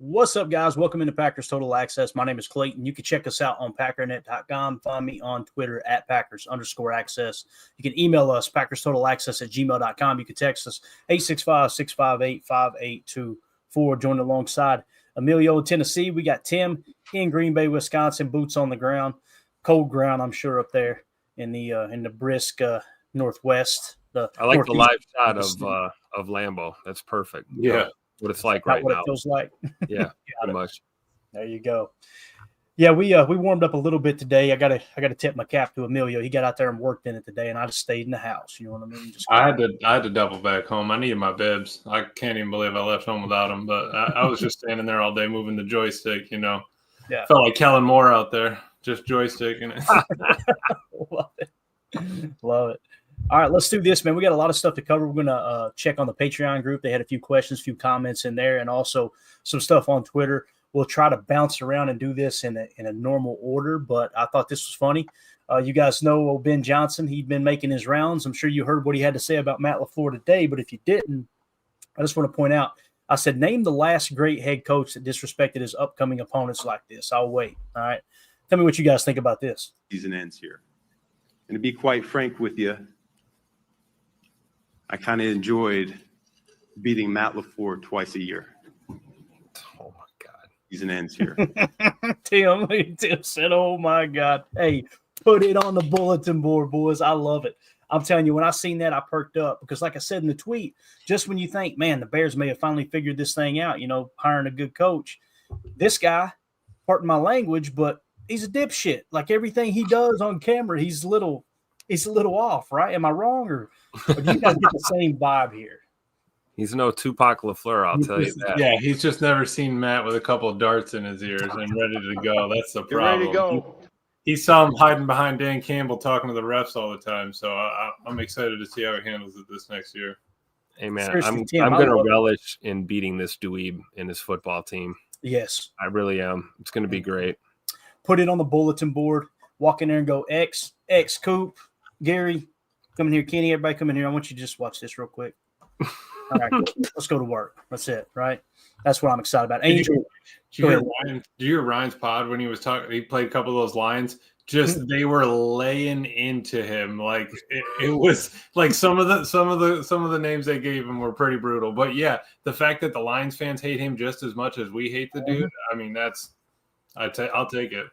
What's up, guys? Welcome into Packers Total Access. My name is Clayton. You can check us out on packernet.com. Find me on Twitter at Packers_access. You can email us, PackersTotalAccess@gmail.com. You can text us 865-658-5824. Join alongside Emilio in Tennessee. We got Tim in Green Bay, Wisconsin. Boots on the ground. Cold ground, I'm sure, up there in the brisk Northwest. I like the live shot of Lambeau. That's perfect. Yeah. What it's like right what now. It feels like. Yeah, pretty much. There you go. Yeah, we warmed up a little bit today. I gotta tip my cap to Emilio. He got out there and worked in it today, and I just stayed in the house. You know what I mean? I had to double back home. I needed my bibs. I can't even believe I left home without them. But I was just standing there all day moving the joystick. Yeah, felt like Kellen Moore out there, just joysticking it. Love it. All right, let's do this, man. We got a lot of stuff to cover. We're going to check on the Patreon group. They had a few questions, a few comments in there, and also some stuff on Twitter. We'll try to bounce around and do this in a normal order, but I thought this was funny. You guys know Ben Johnson. He'd been making his rounds. I'm sure you heard what he had to say about Matt LaFleur today, but if you didn't, I just want to point out, I said, name the last great head coach that disrespected his upcoming opponents like this. I'll wait. All right. Tell me what you guys think about this. Season ends here. And to be quite frank with you, I kind of enjoyed beating Matt LaFleur twice a year. Oh, my God. Season ends here. Tim said, oh, my God. Hey, put it on the bulletin board, boys. I love it. I'm telling you, when I seen that, I perked up because, like I said in the tweet, just when you think, man, the Bears may have finally figured this thing out, hiring a good coach, this guy, pardon my language, but he's a dipshit. Like everything he does on camera, he's a little off, right? Am I wrong, or do you guys get the same vibe here? He's no Tupac LaFleur, I'll tell you that. Yeah, he's just never seen Matt with a couple of darts in his ears and ready to go. That's the problem. Ready to go. He saw him hiding behind Dan Campbell talking to the refs all the time, so I'm excited to see how he handles it this next year. Hey, man, I'm going to relish in beating this dweeb in his football team. Yes. I really am. It's going to be great. Put it on the bulletin board. Walk in there and go, X, Coop, Gary, come in here. Kenny, everybody come in here. I want you to just watch this real quick. All right, let's go to work. That's it, right? That's what I'm excited about. Angel, did you hear Ryan's pod when he was talking? He played a couple of those lines. Just they were laying into him. Like it was like some of the names they gave him were pretty brutal. But yeah, the fact that the Lions fans hate him just as much as we hate the dude, I mean, I'll take it.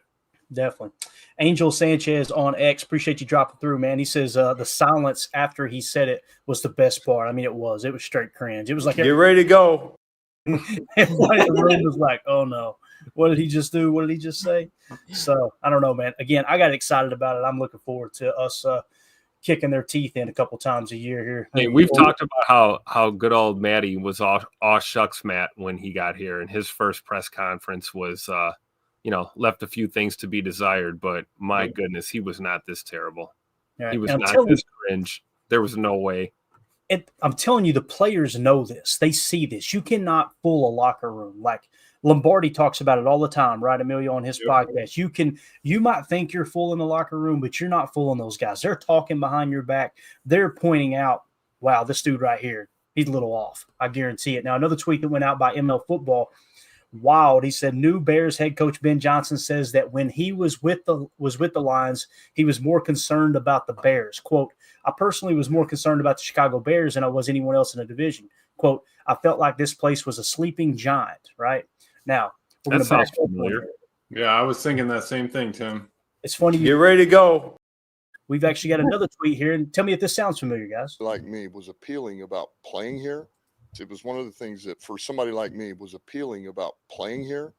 Definitely. Angel Sanchez on X, appreciate you dropping through, man. He says the silence after he said it was the best part. I mean, it was straight cringe. It was like, get ready to go. Everybody in the room was like, oh no, what did he just do? What did he just say? So I don't know, man. Again, I got excited about it. I'm looking forward to us kicking their teeth in a couple times a year here. Hey, we've talked about how good old Matty was aw shucks Matt when he got here, and his first press conference was left a few things to be desired, but my goodness, he was not this terrible. Right. He was not this cringe. There was no way. I'm telling you, the players know this. They see this. You cannot fool a locker room. Like Lombardi talks about it all the time, right, Emilio, on his podcast. You might think you're fooling the locker room, but you're not fooling those guys. They're talking behind your back. They're pointing out, wow, this dude right here, he's a little off. I guarantee it. Now, another tweet that went out by ML Football, wild. He said, new Bears head coach Ben Johnson says that when he was with the Lions, he was more concerned about the Bears. Quote, I personally was more concerned about the Chicago Bears than I was anyone else in the division. Quote, I felt like this place was a sleeping giant, right? Now, we're going to back up familiar. Yeah, I was thinking that same thing, Tim. It's funny. Get ready to go. We've actually got another tweet here, and tell me if this sounds familiar, guys. Like me was appealing about playing here. It was one of the things that for somebody like me was appealing about playing here,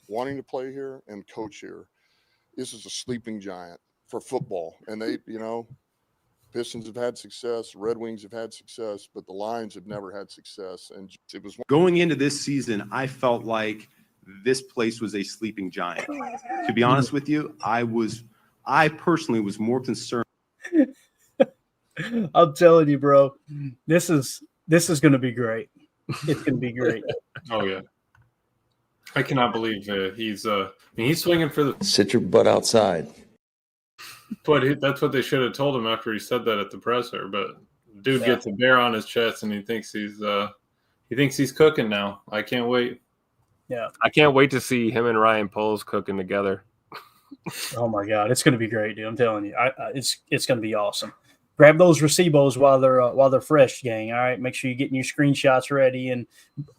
wanting to play here and coach here. This is a sleeping giant for football. And they, Pistons have had success, Red Wings have had success, but the Lions have never had success. And it was going into this season, I felt like this place was a sleeping giant. To be honest with you, I personally was more concerned. I'm telling you, bro, this is going to be great. It's going to be great. Oh yeah, I cannot believe he's swinging for the sit your butt outside. But that's what they should have told him after he said that at the presser. But dude gets a bear on his chest and he thinks he's cooking now. I can't wait. Yeah. I can't wait to see him and Ryan Poles cooking together. Oh my God, it's going to be great, dude. I'm telling you, it's going to be awesome. Grab those recibos while they're fresh, gang. All right, make sure you're getting your screenshots ready and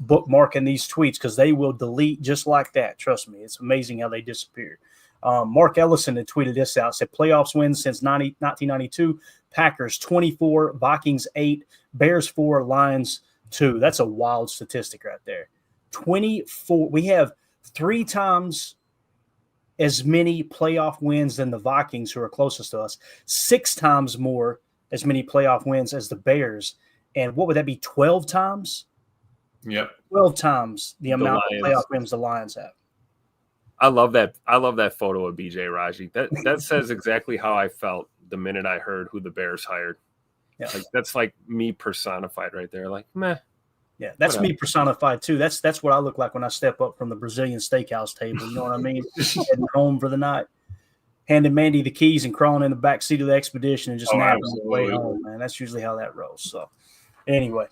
bookmarking these tweets because they will delete just like that. Trust me, it's amazing how they disappear. Mark Ellison had tweeted this out. Said playoffs wins since 1992. Packers 24, Vikings 8, Bears 4, Lions 2. That's a wild statistic right there. 24. We have 3 times as many playoff wins than the Vikings, who are closest to us, 6 times more as many playoff wins as the Bears. And what would that be, 12 times? Yep. 12 times the amount of playoff wins the Lions have. I love that. I love that photo of BJ Raji. That says exactly how I felt the minute I heard who the Bears hired. Yeah. Like, that's like me personified right there. Like, meh. Yeah, that's me personified too. That's what I look like when I step up from the Brazilian steakhouse table. You know what I mean? Heading home for the night, handing Mandy the keys and crawling in the back seat of the expedition and just napping on the way home, man. That's usually how that rolls. So anyway,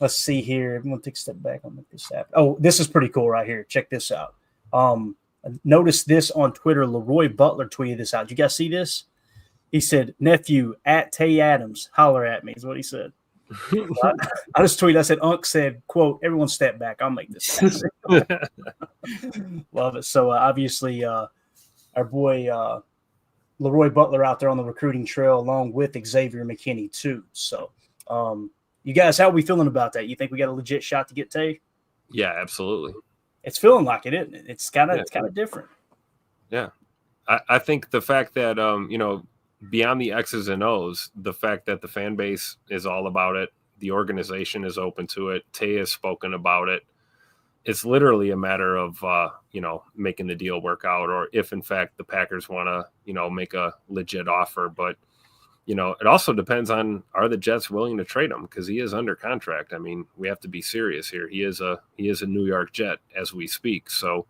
let's see here. I'm going to take a step back. I'll make this happen. Oh, this is pretty cool right here. Check this out. Notice this on Twitter. Leroy Butler tweeted this out. Did you guys see this? He said, "Nephew at Tay Adams, holler at me," is what he said. I just tweeted. I said, "Unc said, quote, everyone step back. I'll make this happen." Love it. So obviously our boy Leroy Butler out there on the recruiting trail along with Xavier McKinney too. So you guys, how are we feeling about that? You think we got a legit shot to get Tay? Yeah, absolutely. It's feeling like it, isn't it? It's kind of different. Yeah. I think the fact that, beyond the X's and O's, the fact that the fan base is all about it, the organization is open to it, Tay has spoken about it. It's literally a matter of, making the deal work out, or if, in fact, the Packers want to, make a legit offer. But, it also depends on, are the Jets willing to trade him? Because he is under contract. I mean, we have to be serious here. He is a New York Jet as we speak. So,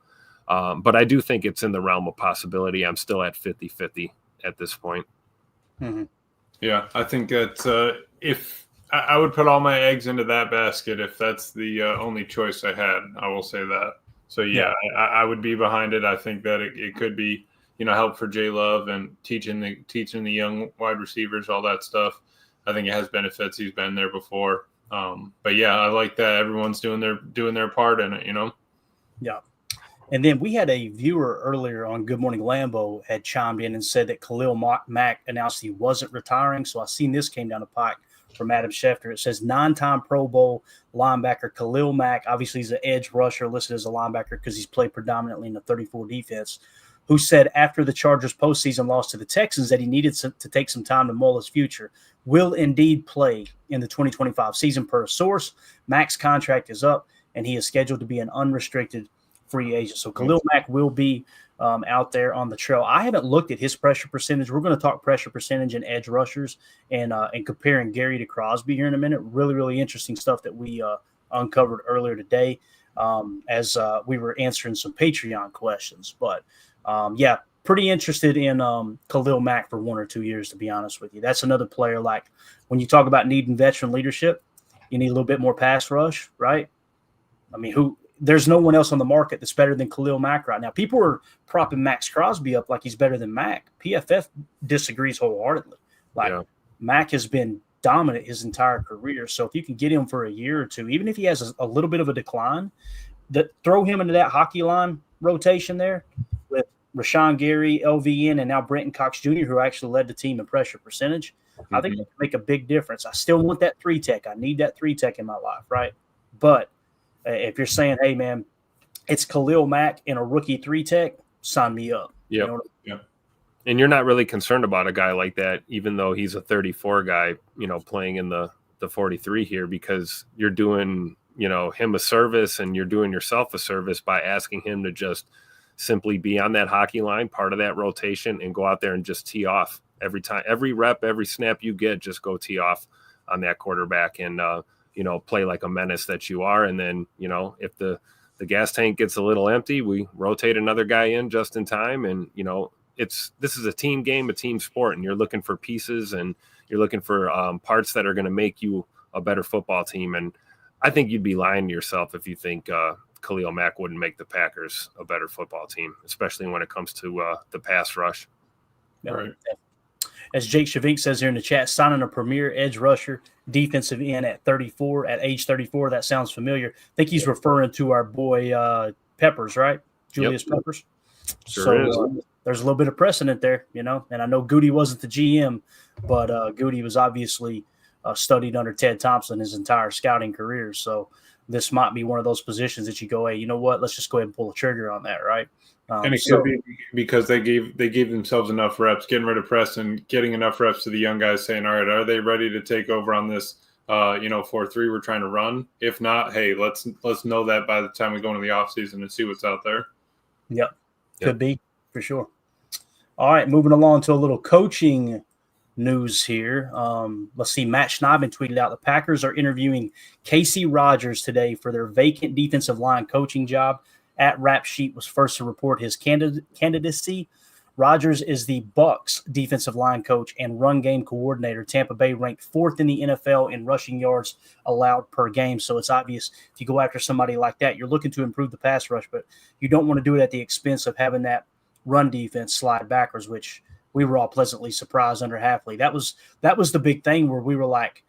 but I do think it's in the realm of possibility. I'm still at 50-50 at this point. Mm-hmm. Yeah, I think that if I would put all my eggs into that basket, if that's the only choice I had, I will say that. So yeah, I would be behind it. I think that it could be, help for J Love and teaching the young wide receivers, all that stuff. I think it has benefits. He's been there before. But yeah, I like that everyone's doing their part in it. Yeah. And then we had a viewer earlier on Good Morning Lambeau had chimed in and said that Khalil Mack announced he wasn't retiring. So I seen this came down the pike from Adam Schefter. It says 9-time Pro Bowl linebacker Khalil Mack. Obviously, he's an edge rusher listed as a linebacker because he's played predominantly in the 34 defense, who said after the Chargers postseason loss to the Texans that he needed to take some time to mull his future. Will indeed play in the 2025 season per source. Mack's contract is up, and he is scheduled to be an unrestricted free agent. So Khalil Mack will be out there on the trail. I haven't looked at his pressure percentage. We're going to talk pressure percentage and edge rushers and comparing Gary to Crosby here in a minute. Really, really interesting stuff that we uncovered earlier today as we were answering some Patreon questions. But, pretty interested in Khalil Mack for 1 or 2 years, to be honest with you. That's another player like when you talk about needing veteran leadership, you need a little bit more pass rush, right? I mean, there's no one else on the market that's better than Khalil Mack right now. People are propping Max Crosby up like he's better than Mack. PFF disagrees wholeheartedly. Mack has been dominant his entire career. So if you can get him for a year or two, even if he has a little bit of a decline, throw him into that hockey line rotation there with Rashan Gary, LVN, and now Brenton Cox Jr., who actually led the team in pressure percentage. I think it can make a big difference. I still want that 3-tech. I need that 3-tech in my life, right? But if you're saying, hey, man, it's Khalil Mack and a rookie 3-tech, sign me up. Yep. You know? Yeah. And you're not really concerned about a guy like that, even though he's a 34 guy, playing in the 43 here, because you're doing, him a service and you're doing yourself a service by asking him to just simply be on that hockey line, part of that rotation, and go out there and just tee off every time, every rep, every snap you get, just go tee off on that quarterback and, play like a menace that you are. And then, if the gas tank gets a little empty, we rotate another guy in just in time. And, this is a team game, a team sport, and you're looking for pieces and you're looking for parts that are going to make you a better football team. And I think you'd be lying to yourself if you think Khalil Mack wouldn't make the Packers a better football team, especially when it comes to the pass rush. Right. As Jake Shavink says here in the chat, signing a premier edge rusher, defensive end at age 34. That sounds familiar. I think he's referring to our boy Peppers, right? Julius Peppers. Sure is. There's a little bit of precedent there, and I know Goody wasn't the GM, but Goody was obviously studied under Ted Thompson his entire scouting career. So this might be one of those positions that you go, hey, you know what? Let's just go ahead and pull the trigger on that, right? And it could be because they gave themselves enough reps, getting rid of Preston, getting enough reps to the young guys, saying, all right, are they ready to take over on this 4-3 we're trying to run? If not, hey, let's know that by the time we go into the offseason and see what's out there. Yep. Could be, for sure. All right, moving along to a little coaching news here. Let's see. Matt Schneiden tweeted out the Packers are interviewing Casey Rodgers today for their vacant defensive line coaching job. At Rap Sheet was first to report his candidacy. Rodgers is the Bucs defensive line coach and run game coordinator. Tampa Bay ranked 4th in the NFL in rushing yards allowed per game. So it's obvious if you go after somebody like that, you're looking to improve the pass rush, but you don't want to do it at the expense of having that run defense slide backwards, which we were all pleasantly surprised under Hafley. That was the big thing where we were like,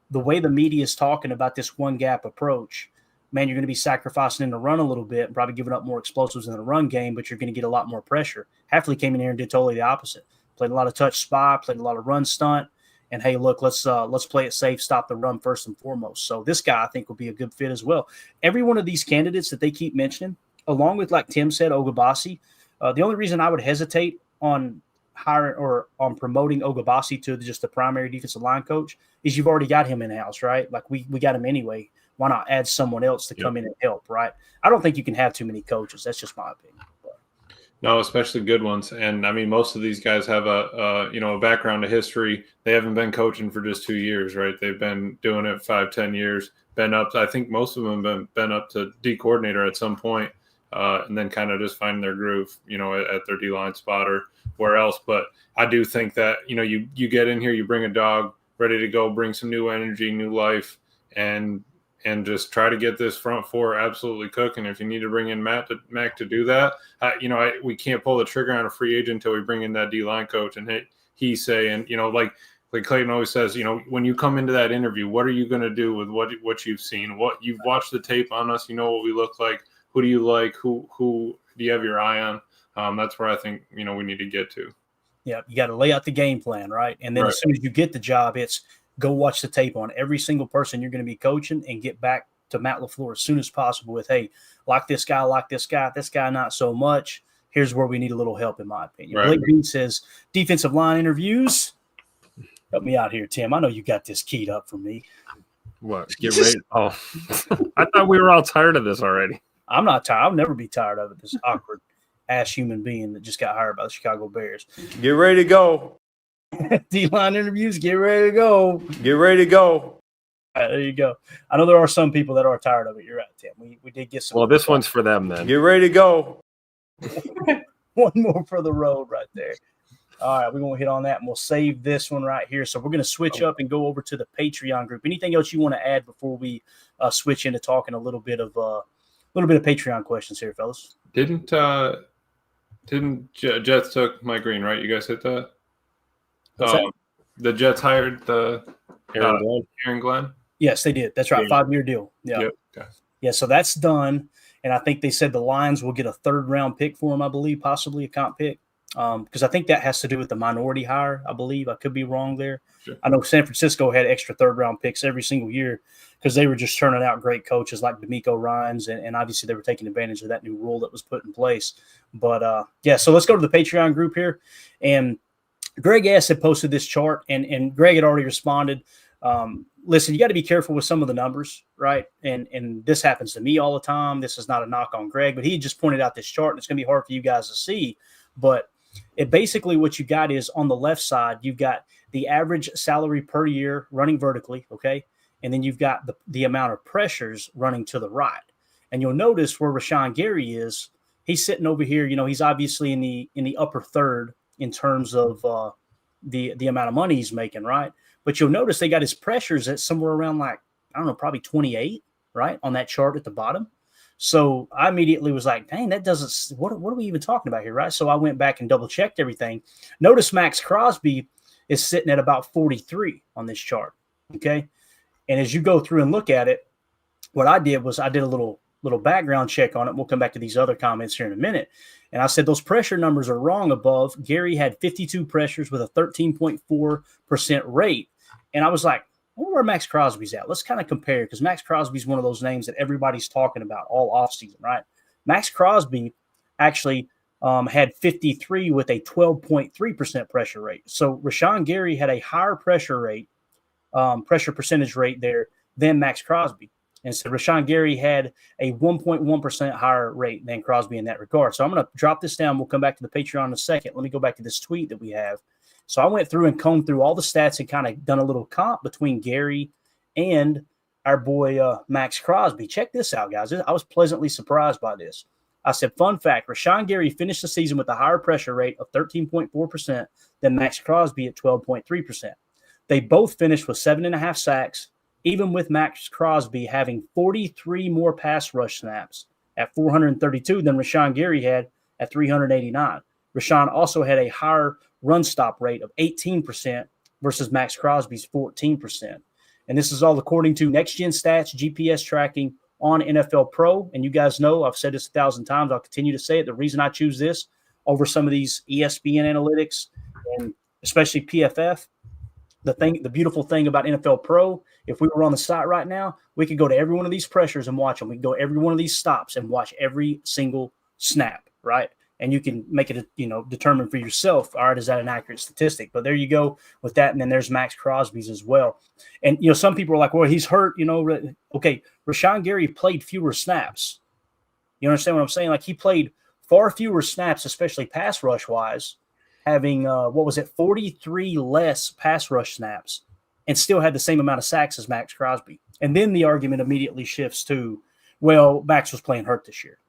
the way the media is talking about this one gap approach, man, you're going to be sacrificing in the run a little bit and probably giving up more explosives in the run game, but you're going to get a lot more pressure. Hafley came in here and did totally the opposite. Played a lot of touch spy, played a lot of run stunt, and hey, look, let's play it safe, stop the run first and foremost. So this guy I think will be a good fit as well. Every one of these candidates that they keep mentioning, along with, like Tim said, Ogabasi, the only reason I would hesitate on hiring or on promoting Ogabasi to just the primary defensive line coach is you've already got him in-house, right? Like we got him anyway. Why not add someone else to come in and help, right? I don't think you can have too many coaches. That's just my opinion. No, especially good ones. And I mean, most of these guys have a background, a history. They haven't been coaching for just 2 years, right? They've been doing it 5-10 years, been up. I think most of them have been up to D coordinator at some point, and then kind of just finding their groove, at their D-line spot or where else. But I do think that, you get in here, you bring a dog ready to go, bring some new energy, new life, and just try to get this front four absolutely cooking. If you need to bring in Mac to do that, we can't pull the trigger on a free agent until we bring in that D-line coach. And he's saying, like Clayton always says, when you come into that interview, what are you going to do with what you've seen? What you've watched the tape on us, what we look like. Who do you like? Who do you have your eye on? That's where I think, we need to get to. Yeah, you got to lay out the game plan, right? And then as soon as you get the job, it's go watch the tape on every single person you're going to be coaching and get back to Matt LaFleur as soon as possible with, hey, like this guy, this guy not so much. Here's where we need a little help, in my opinion. Right. Blake Bean says, defensive line interviews. Help me out here, Tim. I know you got this keyed up for me. What? Get ready. Oh, I thought we were all tired of this already. I'm not tired. I'll never be tired of it, this awkward ass human being that just got hired by the Chicago Bears. Get ready to go. D-line interviews, get ready to go. Get ready to go. All right, there you go. I know there are some people that are tired of it. You're right, Tim. We did get some. Well, this one's for them then. Get ready to go. One more for the road right there. All right, we're going to hit on that, and we'll save this one right here. So we're going to switch up and go over to the Patreon group. Anything else you want to add before we switch into talking a little bit of Patreon questions here, fellas? Didn't Jets took Mike Green, right? You guys hit that? The Jets hired the Aaron Glenn. Yes, they did. That's right. Yeah. 5-year deal. Yeah. Yep. Okay. Yeah, so that's done. And I think they said the Lions will get a 3rd-round pick for him, I believe, possibly a comp pick. Because I think that has to do with the minority hire, I believe. I could be wrong there. Sure. I know San Francisco had extra 3rd-round picks every single year because they were just turning out great coaches like D'Amico Ryans, and obviously they were taking advantage of that new rule that was put in place. But, so let's go to the Patreon group here. And Greg S. had posted this chart, and Greg had already responded. Listen, you got to be careful with some of the numbers, right? And this happens to me all the time. This is not a knock on Greg, but he just pointed out this chart, and it's going to be hard for you guys to see. But it basically what you got is on the left side, you've got the average salary per year running vertically, okay? And then you've got the amount of pressures running to the right. And you'll notice where Rashan Gary is, he's sitting over here. He's obviously in the upper third in terms of the amount of money he's making, right? But you'll notice they got his pressures at somewhere around probably 28, right, on that chart at the bottom. So I immediately was like, dang, that doesn't, what are we even talking about here, right? So I went back and double checked everything. Notice Max Crosby is sitting at about 43 on this chart, okay? And as you go through and look at it, what I did was I did a little background check on it. We'll come back to these other comments here in a minute. And I said those pressure numbers are wrong above. Gary had 52 pressures with a 13.4% rate. And I was like, I wonder where Max Crosby's at. Let's kind of compare, because Max Crosby's one of those names that everybody's talking about all offseason, right? Max Crosby actually had 53 with a 12.3% pressure rate. So Rashan Gary had a higher pressure percentage rate there than Max Crosby. And so Rashan Gary had a 1.1% higher rate than Crosby in that regard. So I'm going to drop this down. We'll come back to the Patreon in a second. Let me go back to this tweet that we have. So I went through and combed through all the stats and kind of done a little comp between Gary and our boy Max Crosby. Check this out, guys. I was pleasantly surprised by this. I said, fun fact, Rashan Gary finished the season with a higher pressure rate of 13.4% than Max Crosby at 12.3%. They both finished with 7.5 sacks, even with Max Crosby having 43 more pass rush snaps at 432 than Rashan Gary had at 389. Rashan also had a higher run stop rate of 18% versus Max Crosby's 14%. And this is all according to Next Gen Stats, GPS tracking on NFL Pro. And you guys know, I've said this 1,000 times, I'll continue to say it. The reason I choose this over some of these ESPN analytics and especially PFF, the beautiful thing about NFL Pro, if we were on the site right now, we could go to every one of these pressures and watch them. We could go every one of these stops and watch every single snap, right? And you can make it, determine for yourself, all right, is that an accurate statistic? But there you go with that. And then there's Max Crosby's as well. And, some people are like, well, he's hurt, Okay, Rashan Gary played fewer snaps. You understand what I'm saying? Like, he played far fewer snaps, especially pass rush wise, having, 43 less pass rush snaps, and still had the same amount of sacks as Max Crosby. And then the argument immediately shifts to, well, Max was playing hurt this year.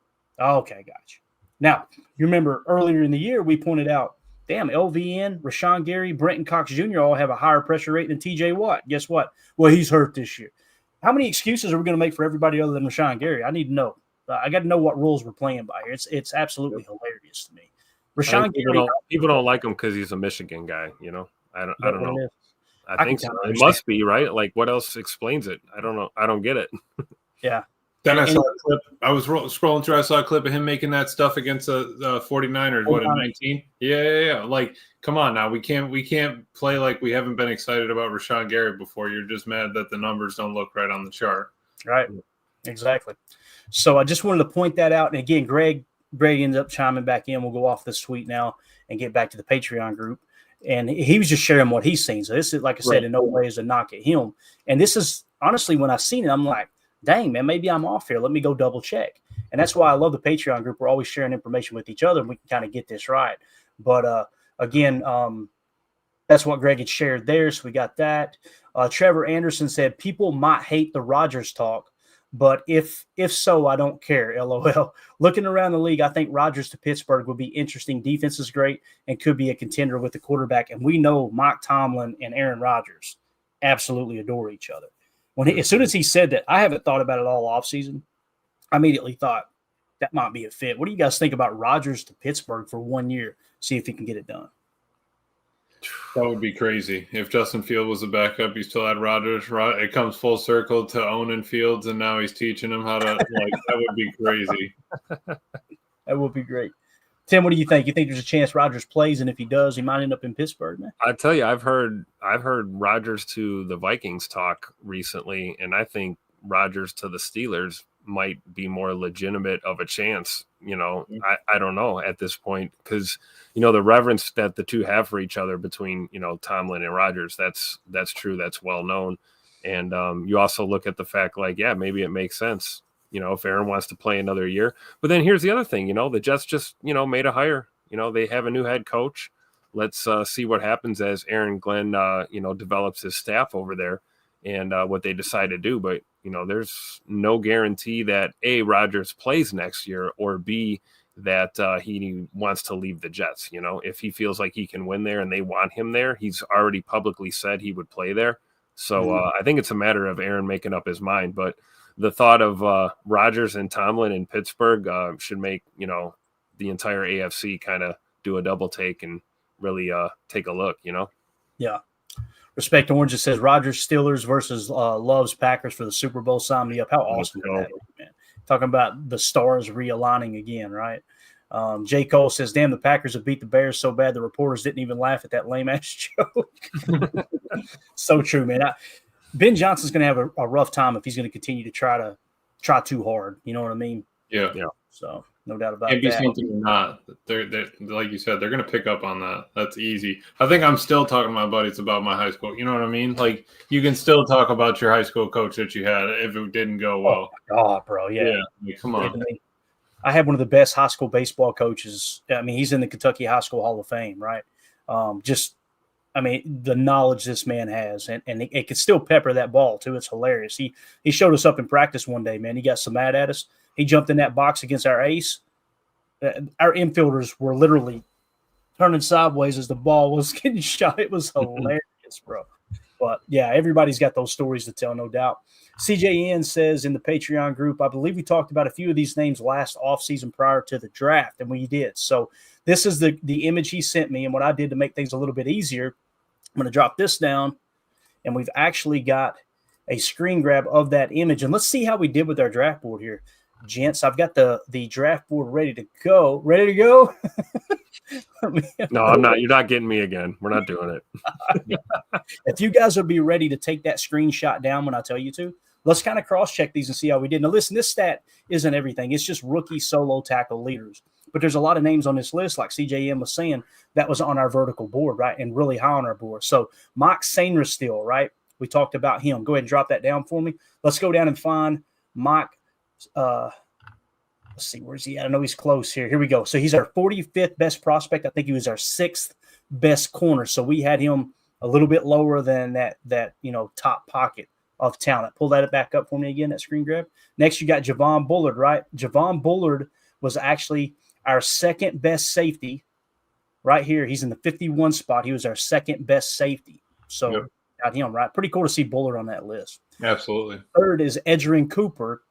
Okay, gotcha. Now, you remember earlier in the year, we pointed out, damn, LVN, Rashan Gary, Brenton Cox Jr. all have a higher pressure rate than TJ Watt. Guess what? Well, he's hurt this year. How many excuses are we going to make for everybody other than Rashan Gary? I need to know. I got to know what rules we're playing by here. It's absolutely hilarious to me. Rashan Gary, people don't like him because he's a Michigan guy. I don't know. I think so. It must be, right? Like, what else explains it? I don't know. I don't get it. Yeah. Then I saw a clip. I was scrolling through. I saw a clip of him making that stuff against the 49ers. What, in 19? Yeah. Like, come on now. We can't play like we haven't been excited about Rashan Gary before. You're just mad that the numbers don't look right on the chart. Right. Exactly. So I just wanted to point that out. And again, Greg ended up chiming back in. We'll go off this tweet now and get back to the Patreon group. And he was just sharing what he's seen. So this is, like I said, in no way is a knock at him. And this is honestly, when I seen it, I'm like, dang, man, maybe I'm off here. Let me go double check. And that's why I love the Patreon group. We're always sharing information with each other, and we can kind of get this right. But again, that's what Greg had shared there. So we got that. Trevor Anderson said, people might hate the Rodgers talk, but if so, I don't care. LOL. Looking around the league, I think Rodgers to Pittsburgh would be interesting. Defense is great and could be a contender with the quarterback. And we know Mike Tomlin and Aaron Rodgers absolutely adore each other. As soon as he said that, I haven't thought about it all offseason. I immediately thought that might be a fit. What do you guys think about Rodgers to Pittsburgh for 1 year? See if he can get it done. That would be crazy. If Justin Fields was a backup, you still had Rodgers. It comes full circle to owning Fields, and now he's teaching him how to, that would be crazy. That would be great. Tim, what do you think? You think there's a chance Rodgers plays, and if he does, he might end up in Pittsburgh, man? I tell you, I've heard Rodgers to the Vikings talk recently, and I think Rodgers to the Steelers might be more legitimate of a chance. I don't know at this point, because the reverence that the two have for each other between Tomlin and Rodgers, that's true, that's well known. And you also look at the fact, maybe it makes sense, if Aaron wants to play another year. But then here's the other thing, the Jets just made a hire. They have a new head coach. Let's see what happens as Aaron Glenn develops his staff over there and what they decide to do. But there's no guarantee that A, Rodgers plays next year, or B, that he wants to leave the Jets. If he feels like he can win there and they want him there, he's already publicly said he would play there. So I think it's a matter of Aaron making up his mind. But the thought of Rodgers and Tomlin in Pittsburgh should make, the entire AFC kind of do a double take and really take a look, Yeah. Respect Orange says Rodgers Steelers versus Love's Packers for the Super Bowl. Sign me up. How awesome would that be, man? Talking about the stars realigning again, right? J. Cole says, damn, the Packers have beat the Bears so bad the reporters didn't even laugh at that lame-ass joke. So true, man. Ben Johnson's going to have a rough time if he's going to continue to try too hard. You know what I mean? Yeah. So no doubt about Can't be that. something or not. They're like you said, they're going to pick up on that. That's easy. I think I'm still talking to my buddies about my high school. You know what I mean? Like, you can still talk about your high school coach that you had if it didn't go well. Oh, God, bro. Yeah. Like, come on. I had one of the best high school baseball coaches. I mean, he's in the Kentucky High School Hall of Fame, right? The knowledge this man has, and it could still pepper that ball, too. It's hilarious. He showed us up in practice one day, man. He got so mad at us. He jumped in that box against our ace. Our infielders were literally turning sideways as the ball was getting shot. It was hilarious, bro. But, yeah, everybody's got those stories to tell, no doubt. CJN says in the Patreon group, I believe we talked about a few of these names last offseason prior to the draft, and we did. So this is the image he sent me, and what I did to make things a little bit easier, I'm going to drop this down, and we've actually got a screen grab of that image. And let's see how we did with our draft board here. Gents, I've got the draft board ready to go. Ready to go? No, I'm not. You're not getting me again. We're not doing it. If you guys would be ready to take that screenshot down when I tell you to, let's kind of cross-check these and see how we did. Now, listen, this stat isn't everything. It's just rookie solo tackle leaders. But there's a lot of names on this list, like CJM was saying, that was on our vertical board, right, and really high on our board. So Mike Sainristil, right, we talked about him. Go ahead and drop that down for me. Let's go down and find Mike. Let's see, where's he at? I know he's close here. Here we go. So he's our 45th best prospect. I think he was our 6th best corner. So we had him a little bit lower than that top pocket of talent. Pull that back up for me again, that screen grab. Next, you got Javon Bullard, right? Javon Bullard was actually our 2nd best safety right here. He's in the 51 spot. He was our 2nd best safety. So got him, right? Pretty cool to see Bullard on that list. Absolutely. 3rd is Edgerrin Cooper.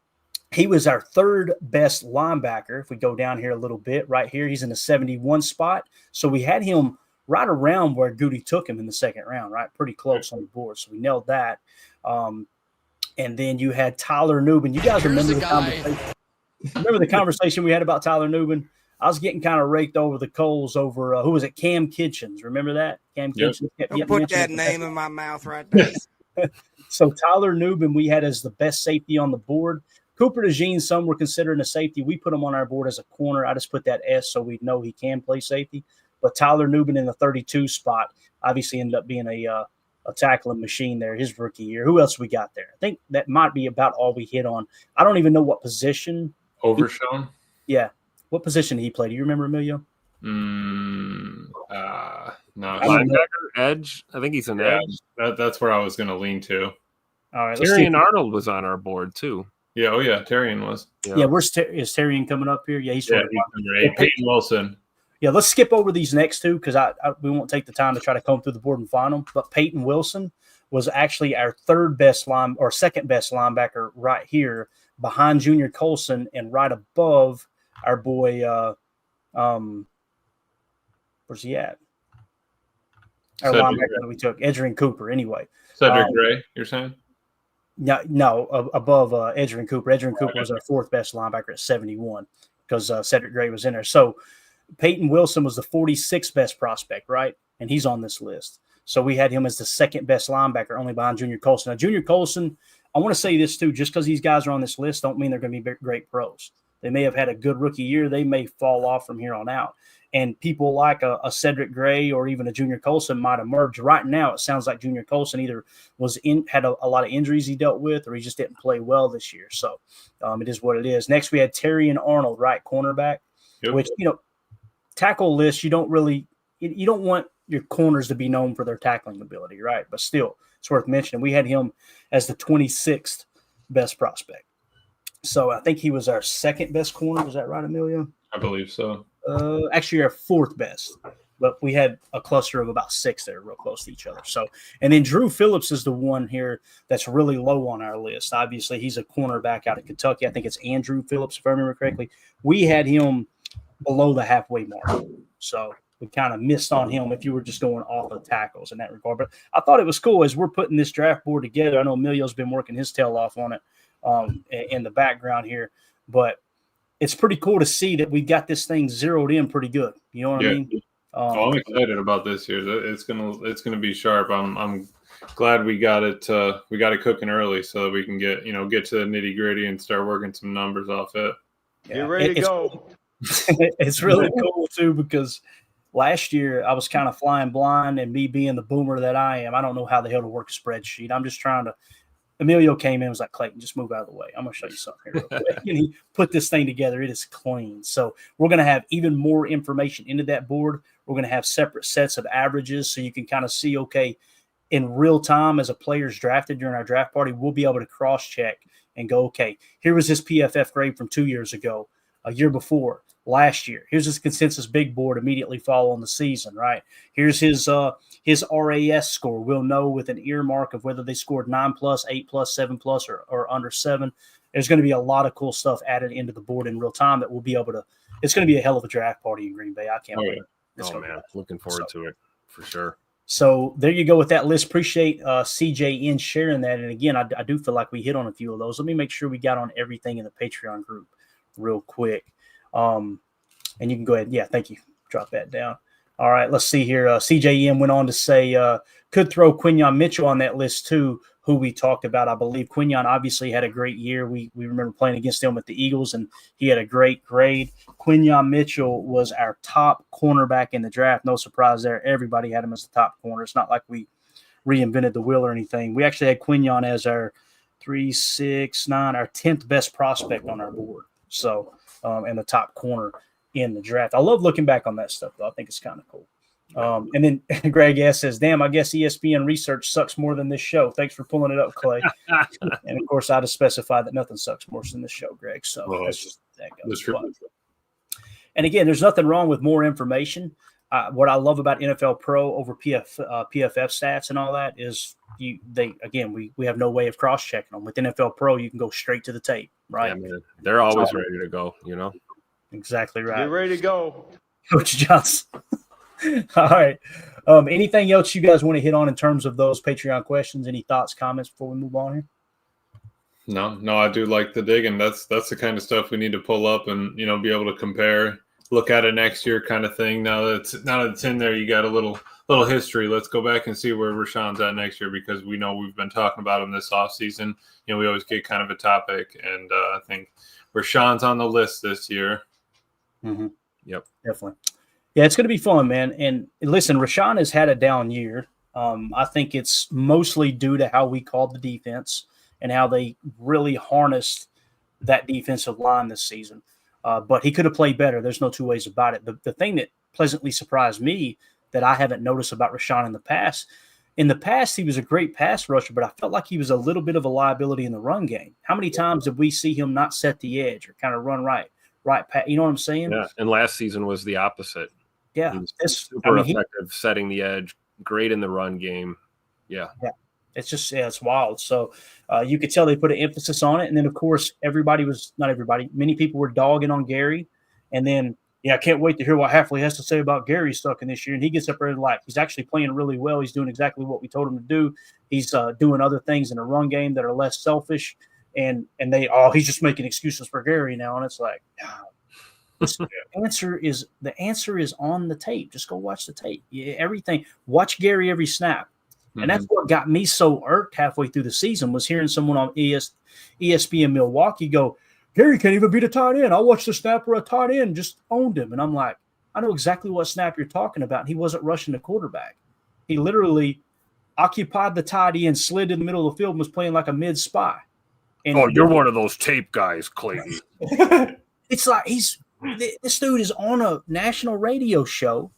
He was our 3rd best linebacker. If we go down here a little bit, right here, he's in the 71 spot. So we had him right around where Goody took him in the 2nd round, right? Pretty close on the board. So we nailed that. And then you had Tyler Nubin. You guys remember the conversation? Remember the conversation we had about Tyler Nubin? I was getting kind of raked over the coals over who was it? Cam Kitchens. Remember that? Cam Kitchens. Don't put that name in my mouth right there. So Tyler Nubin we had as the best safety on the board. Cooper DeJean, some were considering a safety. We put him on our board as a corner. I just put that S so we know he can play safety. But Tyler Nubin in the 32 spot obviously ended up being a tackling machine there his rookie year. Who else we got there? I think that might be about all we hit on. I don't even know what position. Overshown? Yeah. What position did he play? Do you remember, Emilio? No. Linebacker, edge. I think he's an edge. That's where I was going to lean to. All right. Terrian Arnold was on our board too. Yeah. Oh yeah. Terrian was. Yeah. Where's is Terrian coming up here? Yeah. He's number 8. Peyton Wilson. Yeah. Let's skip over these next two because we won't take the time to try to comb through the board and find them. But Peyton Wilson was actually our 2nd best 2nd best linebacker right here behind Junior Colson and right above our boy. Where's he at? Our linebacker that we took, Edgerrin Cooper. Anyway, Cedric Gray. You're saying? No, above Edgerrin Cooper. Edgerrin Cooper was our 4th best linebacker at 71 because Cedric Gray was in there. So Peyton Wilson was the 46th best prospect, right? And he's on this list. So we had him as the 2nd best linebacker, only behind Junior Colson. Now, Junior Colson, I want to say this too, just because these guys are on this list don't mean they're going to be great pros. They may have had a good rookie year. They may fall off from here on out. And people like a Cedric Gray or even a Junior Colson might emerge. Right now, it sounds like Junior Colson either had a lot of injuries he dealt with or he just didn't play well this year. So it is what it is. Next, we had Terrian Arnold, right, cornerback, which, tackle list, you don't want your corners to be known for their tackling ability, right? But still, it's worth mentioning. We had him as the 26th best prospect. So I think he was our 2nd best corner. Was that right, Emilio? I believe so. Actually, our 4th best. but we had a cluster of about 6 that are real close to each other. So, and then Drew Phillips is the one here that's really low on our list. Obviously, he's a cornerback out of Kentucky. I think it's Andrew Phillips, if I remember correctly. We had him below the halfway mark. So we kind of missed on him if you were just going off of tackles in that regard. But I thought it was cool as we're putting this draft board together. I know Emilio's been working his tail off on it in the background here, but it's pretty cool to see that we got this thing zeroed in pretty good. You know what I mean? I'm excited about this year. It's gonna be sharp. I'm glad we got it cooking early so that we can get to the nitty gritty and start working some numbers off it. Get ready to go. It's really cool too, because last year I was kind of flying blind, and me being the boomer that I am, I don't know how the hell to work a spreadsheet. I'm just trying to. Emilio came in and was like, Clayton, just move out of the way. I'm going to show you something here real quick. And he put this thing together. It is clean. So we're going to have even more information into that board. We're going to have separate sets of averages so you can kind of see, okay, in real time as a player's drafted during our draft party, we'll be able to cross-check and go, okay, here was his PFF grade from 2 years ago, a year before, last year. Here's his consensus big board immediately following the season, right? Here's his RAS score. We'll know with an earmark of whether they scored 9+, 8+, 7+, or under 7. There's going to be a lot of cool stuff added into the board in real time that we'll be able to – it's going to be a hell of a draft party in Green Bay. I can't wait. Oh, man. Looking forward to it for sure. So there you go with that list. Appreciate CJN sharing that. And, again, I do feel like we hit on a few of those. Let me make sure we got on everything in the Patreon group real quick. And you can go ahead. Yeah, thank you. Drop that down. All right, let's see here. CJM went on to say could throw Quinyon Mitchell on that list too, who we talked about. I believe Quinyon obviously had a great year. We remember playing against him with the Eagles, and he had a great grade. Quinyon Mitchell was our top cornerback in the draft. No surprise there. Everybody had him as the top corner. It's not like we reinvented the wheel or anything. We actually had Quinyon as our 3, 6, 9, our 10th best prospect on our board. So, and the top corner in the draft. I love looking back on that stuff, though. I think it's kind of cool. And then Greg S. says, damn, I guess ESPN research sucks more than this show. Thanks for pulling it up, Clay. And, of course, I'd have specified that nothing sucks more than this show, Greg. So that's just that goes. And, again, there's nothing wrong with more information. What I love about NFL Pro over PFF stats and all that is we have no way of cross-checking them. With NFL Pro, you can go straight to the tape, right? Yeah, man. They're always ready to go, Exactly right. Get ready to go. Coach Johnson. All right. Anything else you guys want to hit on in terms of those Patreon questions? Any thoughts, comments before we move on here? No, I do like the digging. That's the kind of stuff we need to pull up and be able to compare, look at it next year, kind of thing. Now that it's in there, you got a little history. Let's go back and see where Rashan's at next year, because we know we've been talking about him this offseason. We always get kind of a topic, and I think Rashan's on the list this year. Mm-hmm. Yep, definitely. Yeah, it's going to be fun, man. And listen, Rashan has had a down year. I think it's mostly due to how we called the defense and how they really harnessed that defensive line this season. But he could have played better. There's no two ways about it. The thing that pleasantly surprised me that I haven't noticed about Rashan in the past, he was a great pass rusher, but I felt like he was a little bit of a liability in the run game. How many times did we see him not set the edge or kind of run right pass? You know what I'm saying? Yeah, and last season was the opposite. Yeah. He was super effective setting the edge, great in the run game. Yeah. It's just, it's wild. So you could tell they put an emphasis on it. And then, of course, many people were dogging on Gary. And then, I can't wait to hear what Hafley has to say about Gary stuck in this year. And he gets up there and he's actually playing really well. He's doing exactly what we told him to do. He's doing other things in the run game that are less selfish. And he's just making excuses for Gary now. And it's like, the answer is on the tape. Just go watch the tape. Yeah, everything. Watch Gary every snap. And that's what got me so irked halfway through the season, was hearing someone on ESPN Milwaukee go, Gary can't even beat a tight end. I watched the snap where a tight end just owned him. And I'm like, I know exactly what snap you're talking about. And he wasn't rushing the quarterback. He literally occupied the tight end, slid in the middle of the field, and was playing like a mid-spy. And you're one of those tape guys, Clayton. It's like this dude is on a national radio show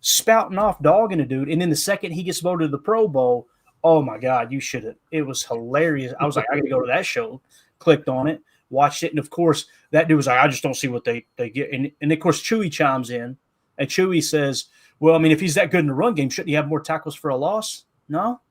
spouting off, dogging a dude, and then the second he gets voted to the Pro Bowl, oh my God, you should have. It was hilarious. I was like, I got to go to that show. Clicked on it, watched it, and of course, that dude was like, I just don't see what they get. And of course, Chewy chimes in, and Chewy says, Well, I mean, if he's that good in the run game, shouldn't he have more tackles for a loss? No,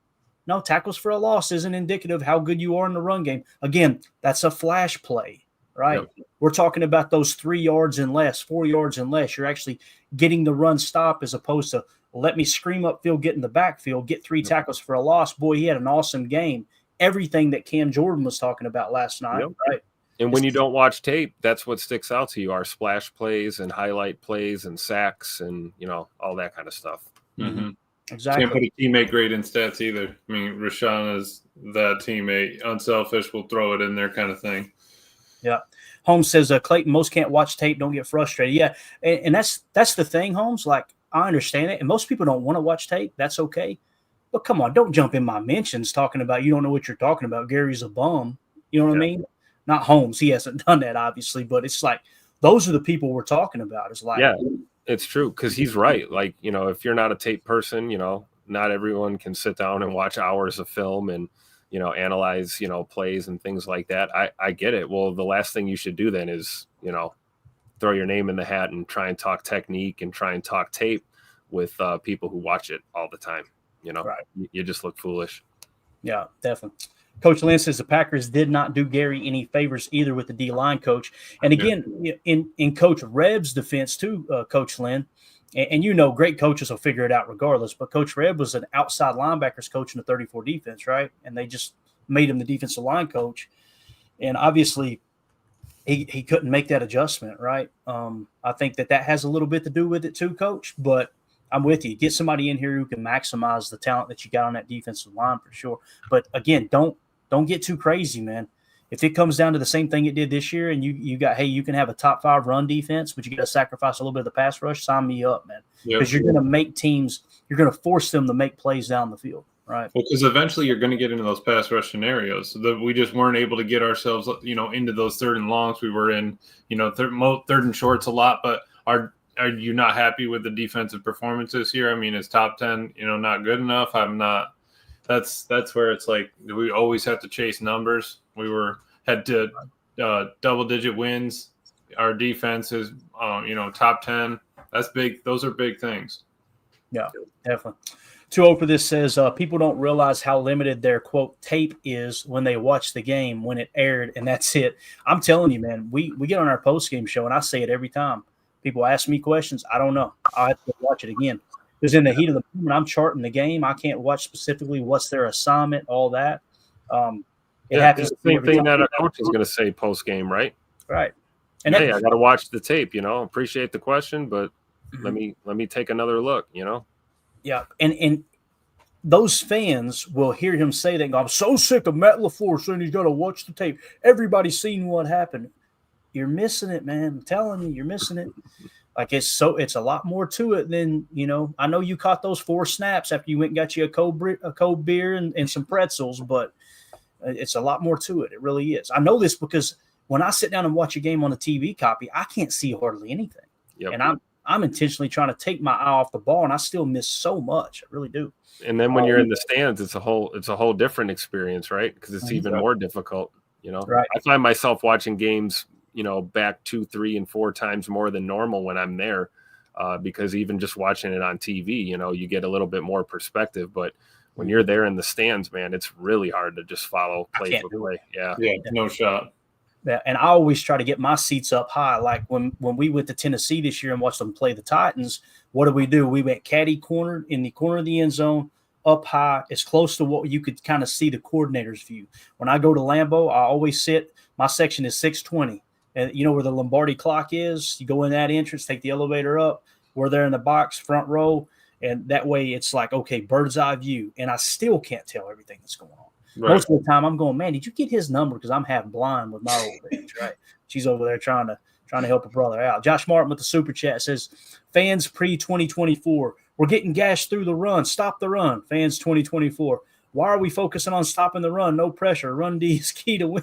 tackles for a loss isn't indicative of how good you are in the run game. Again, that's a flash play, right? Yep. We're talking about those 3 yards and less, 4 yards and less. You're actually getting the run stop as opposed to let me scream upfield, get in the backfield, get 3 tackles for a loss. Boy, he had an awesome game. Everything that Cam Jordan was talking about last night, Yep. right? And when you don't watch tape, that's what sticks out to you are splash plays and highlight plays and sacks and, all that kind of stuff. Mm-hmm. Exactly. Can't put a teammate grade in stats either. I mean, Rashan is that teammate. Unselfish, will throw it in there kind of thing. Yeah. Holmes says, Clayton, most can't watch tape, don't get frustrated. Yeah, and that's the thing, Holmes. Like, I understand it, and most people don't want to watch tape. That's okay. But come on, don't jump in my mentions talking about you don't know what you're talking about. Gary's a bum. You know what I mean? Not Holmes. He hasn't done that, obviously, but it's like those are the people we're talking about. It's like, yeah, it's true because he's right. Like, if you're not a tape person, not everyone can sit down and watch hours of film and, analyze, plays and things like that. I get it. Well, the last thing you should do then is, throw your name in the hat and try and talk technique and try and talk tape with people who watch it all the time. Right. You just look foolish. Yeah, definitely. Coach Lynn says the Packers did not do Gary any favors either with the D-line coach. And again, in Coach Reb's defense too, Coach Lynn, and great coaches will figure it out regardless, but Coach Reb was an outside linebackers coach in the 34 defense, right? And they just made him the defensive line coach. And obviously he couldn't make that adjustment, right? I think that has a little bit to do with it too, Coach, but I'm with you. Get somebody in here who can maximize the talent that you got on that defensive line for sure. But again, don't get too crazy, man. If it comes down to the same thing it did this year and you got, hey, you can have a top 5 run defense, but you got to sacrifice a little bit of the pass rush, sign me up, man. Because you're going to make teams – you're going to force them to make plays down the field, right? Well, because eventually you're going to get into those pass rush scenarios. So we just weren't able to get ourselves, into those 3rd and longs. We were in, 3rd and shorts a lot. But are you not happy with the defensive performance this year? I mean, is top 10, not good enough? I'm not. That's where it's like we always have to chase numbers. We had to double-digit wins. Our defense is, top 10. That's big. Those are big things. Yeah, definitely. 2-0 for this says people don't realize how limited their, quote, tape is when they watch the game when it aired, and that's it. I'm telling you, man, we get on our post-game show, and I say it every time. People ask me questions. I don't know. I'll have to watch it again. Because in the heat of the moment, I'm charting the game. I can't watch specifically what's their assignment, all that. It happens. The same thing that a coach is going to say post game, right? Right. And hey, I got to watch the tape. Appreciate the question, but let me take another look. Yeah, and those fans will hear him say that and go, I'm so sick of Matt LaFleur saying he's got to watch the tape. Everybody's seen what happened. You're missing it, man. I'm telling you, you're missing it. Like it's a lot more to it than, I know you caught those 4 snaps after you went and got you a cold beer and some pretzels, but it's a lot more to it. It really is. I know this because when I sit down and watch a game on a TV copy, I can't see hardly anything. Yep. And I'm intentionally trying to take my eye off the ball, and I still miss so much. I really do. And then when you're in the stands, it's a whole different experience, right? Because it's even more difficult. Right. I find myself watching games back 2, 3, and 4 times more than normal when I'm there, because even just watching it on TV, you get a little bit more perspective. But when you're there in the stands, man, it's really hard to just follow play for play. Yeah, no shot. Yeah, and I always try to get my seats up high. Like when we went to Tennessee this year and watched them play the Titans, what did? We went caddy corner in the corner of the end zone, up high, as close to what you could kind of see the coordinator's view. When I go to Lambeau, I always sit. My section is 620. And where the Lombardi clock is, you go in that entrance, take the elevator up. We're there in the box, front row. And that way it's like, okay, bird's eye view. And I still can't tell everything that's going on. Right. Most of the time I'm going, man, did you get his number? Because I'm half blind with my old age, right? She's over there trying to help her brother out. Josh Martin with the super chat says, fans pre-2024, we're getting gashed through the run. Stop the run. Fans 2024. Why are we focusing on stopping the run? No pressure. Run D is key to win.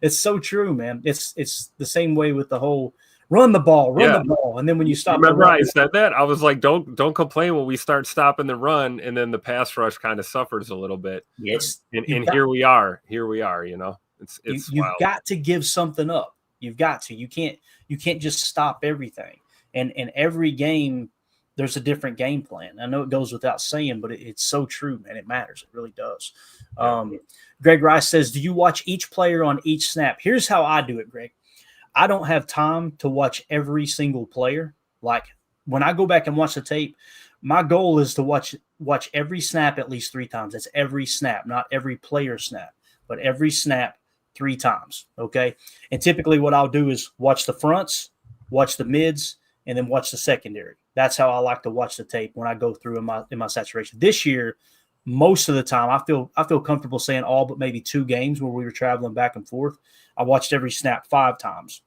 It's so true, man. It's the same way with the whole run the ball, and then when you stop, remember I said that I was like, don't complain when we start stopping the run, and then the pass rush kind of suffers a little bit. Yes, and here we are. It's you've got to give something up. You've got to. You can't just stop everything. And every game, there's a different game plan. I know it goes without saying, but it's so true, man. It matters. It really does. Greg Rice says, do you watch each player on each snap? Here's how I do it, Greg. I don't have time to watch every single player. Like when I go back and watch the tape, my goal is to watch every snap at least 3 times. That's every snap, not every player snap, but every snap 3 times. Okay. And typically what I'll do is watch the fronts, watch the mids, and then watch the secondary. That's how I like to watch the tape when I go through in my saturation. This year, most of the time, I feel comfortable saying all but maybe 2 games where we were traveling back and forth. I watched every snap 5 times.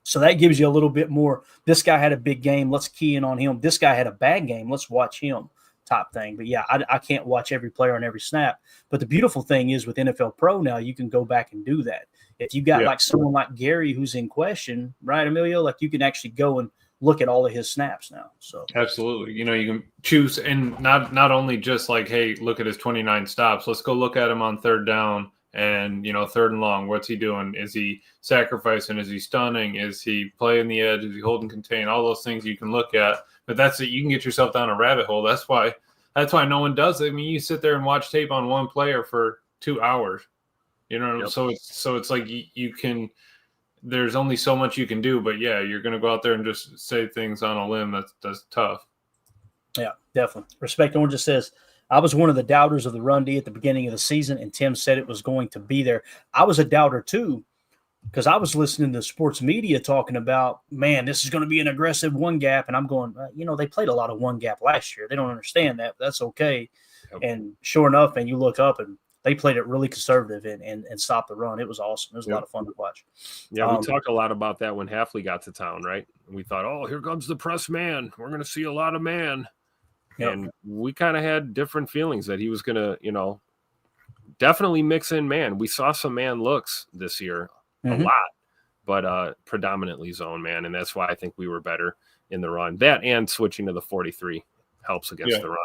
So that gives you a little bit more. This guy had a big game. Let's key in on him. This guy had a bad game. Let's watch him type thing. But, yeah, I can't watch every player on every snap. But the beautiful thing is with NFL Pro now, you can go back and do that. If you got like someone like Gary who's in question, right, Emilio, like you can actually go and look at all of his snaps now. So absolutely. You can choose and not only just like, hey, look at his 29 stops. Let's go look at him on 3rd down and, 3rd and long. What's he doing? Is he sacrificing? Is he stunning? Is he playing the edge? Is he holding contain? All those things you can look at. But that's it. You can get yourself down a rabbit hole. That's why no one does it. I mean, you sit there and watch tape on one player for 2 hours. So it's like you can – there's only so much you can do, but yeah, you're going to go out there and just say things on a limb. That's tough. Yeah, definitely. Respect Orange says, I was one of the doubters of the run D at the beginning of the season, and Tim said it was going to be there. I was a doubter too, because I was listening to sports media talking about, man, this is going to be an aggressive one gap. And I'm going, they played a lot of one gap last year. They don't understand that. That's okay. Yep. And sure enough, man, you look up and they played it really conservative and stopped the run. It was awesome. It was a lot of fun to watch. Yeah, we talked a lot about that when Hafley got to town, right? We thought, oh, here comes the press man. We're going to see a lot of man. Yep. And we kind of had different feelings that he was going to, definitely mix in man. We saw some man looks this year, a lot, but predominantly zone man. And that's why I think we were better in the run. That and switching to the 43 helps against the run.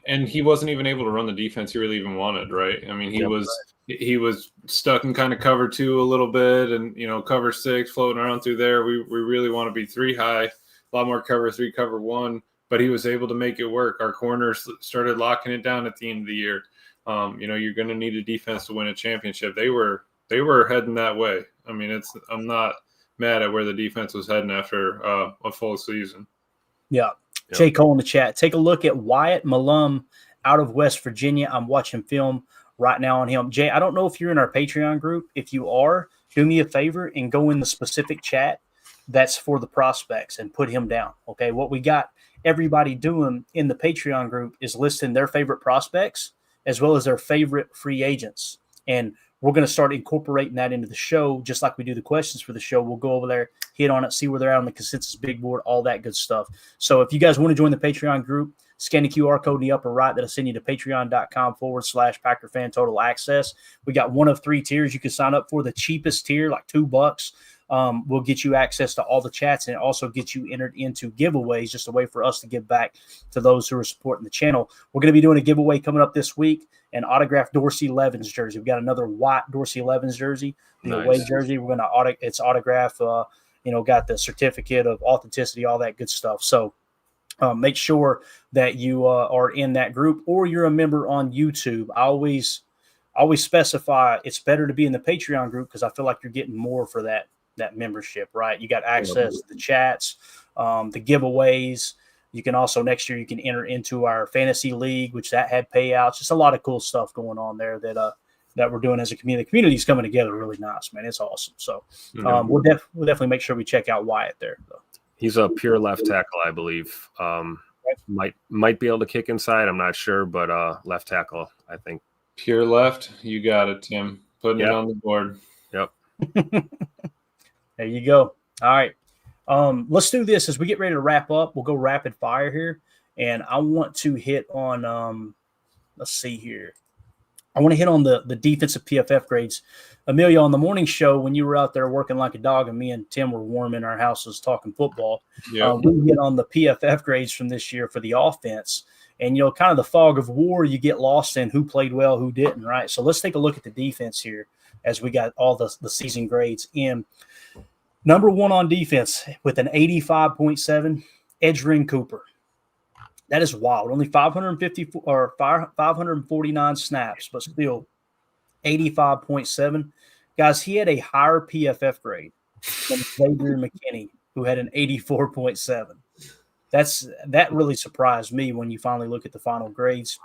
And he wasn't even able to run the defense he really even wanted, right? I mean, he was stuck in kind of cover 2 a little bit and, cover 6 floating around through there. We really want to be 3 high, a lot more cover 3, cover 1, but he was able to make it work. Our corners started locking it down at the end of the year. You're going to need a defense to win a championship. They were heading that way. I mean, I'm not mad at where the defense was heading after a full season. Yeah. Jay Cole in the chat. Take a look at Wyatt Malum out of West Virginia. I'm watching film right now on him. Jay, I don't know if you're in our Patreon group. If you are, do me a favor and go in the specific chat that's for the prospects and put him down. Okay, what we got everybody doing in the Patreon group is listing their favorite prospects as well as their favorite free agents. And we're going to start incorporating that into the show, just like we do the questions for the show. We'll go over there, hit on it, see where they're at on the consensus big board, all that good stuff. So if you guys want to join the Patreon group, scan the QR code in the upper right. That'll send you to patreon.com/Packer Fan Total Access. We got one of 3 tiers you can sign up for. The cheapest tier, like $2, will get you access to all the chats, and it also gets you entered into giveaways, just a way for us to give back to those who are supporting the channel. We're going to be doing a giveaway coming up this week, an autographed Dorsey Levens jersey. We've got another white Dorsey Levens jersey, the away jersey. We're going to it's autographed, got the certificate of authenticity, all that good stuff. So make sure that you are in that group or you're a member on YouTube. I always specify it's better to be in the Patreon group because I feel like you're getting more for that membership, right? You got access to the chats, the giveaways. You can also next year you can enter into our fantasy league, which that had payouts. Just a lot of cool stuff going on there that we're doing as a community. The community's coming together really nice, man. It's awesome. So we'll definitely make sure we check out Wyatt there. Though. He's a pure left tackle, I believe. Might be able to kick inside. I'm not sure, but left tackle, I think. Pure left. You got it, Tim. Putting it on the board. Yep. There you go. All right. Let's do this as we get ready to wrap up. We'll go rapid fire here. And I want to hit on, let's see here. I want to hit on the defensive PFF grades. Amelia, on the morning show, when you were out there working like a dog and me and Tim were warm in our houses talking football, we hit on the PFF grades from this year for the offense. And, kind of the fog of war, you get lost in who played well, who didn't, right? So let's take a look at the defense here as we got all the season grades in. Number 1 on defense with an 85.7, Edgerrin Cooper. That is wild. Only 550 or 549 snaps, but still 85.7. Guys, he had a higher PFF grade than Xavier McKinney, who had an 84.7. That really surprised me when you finally look at the final grades.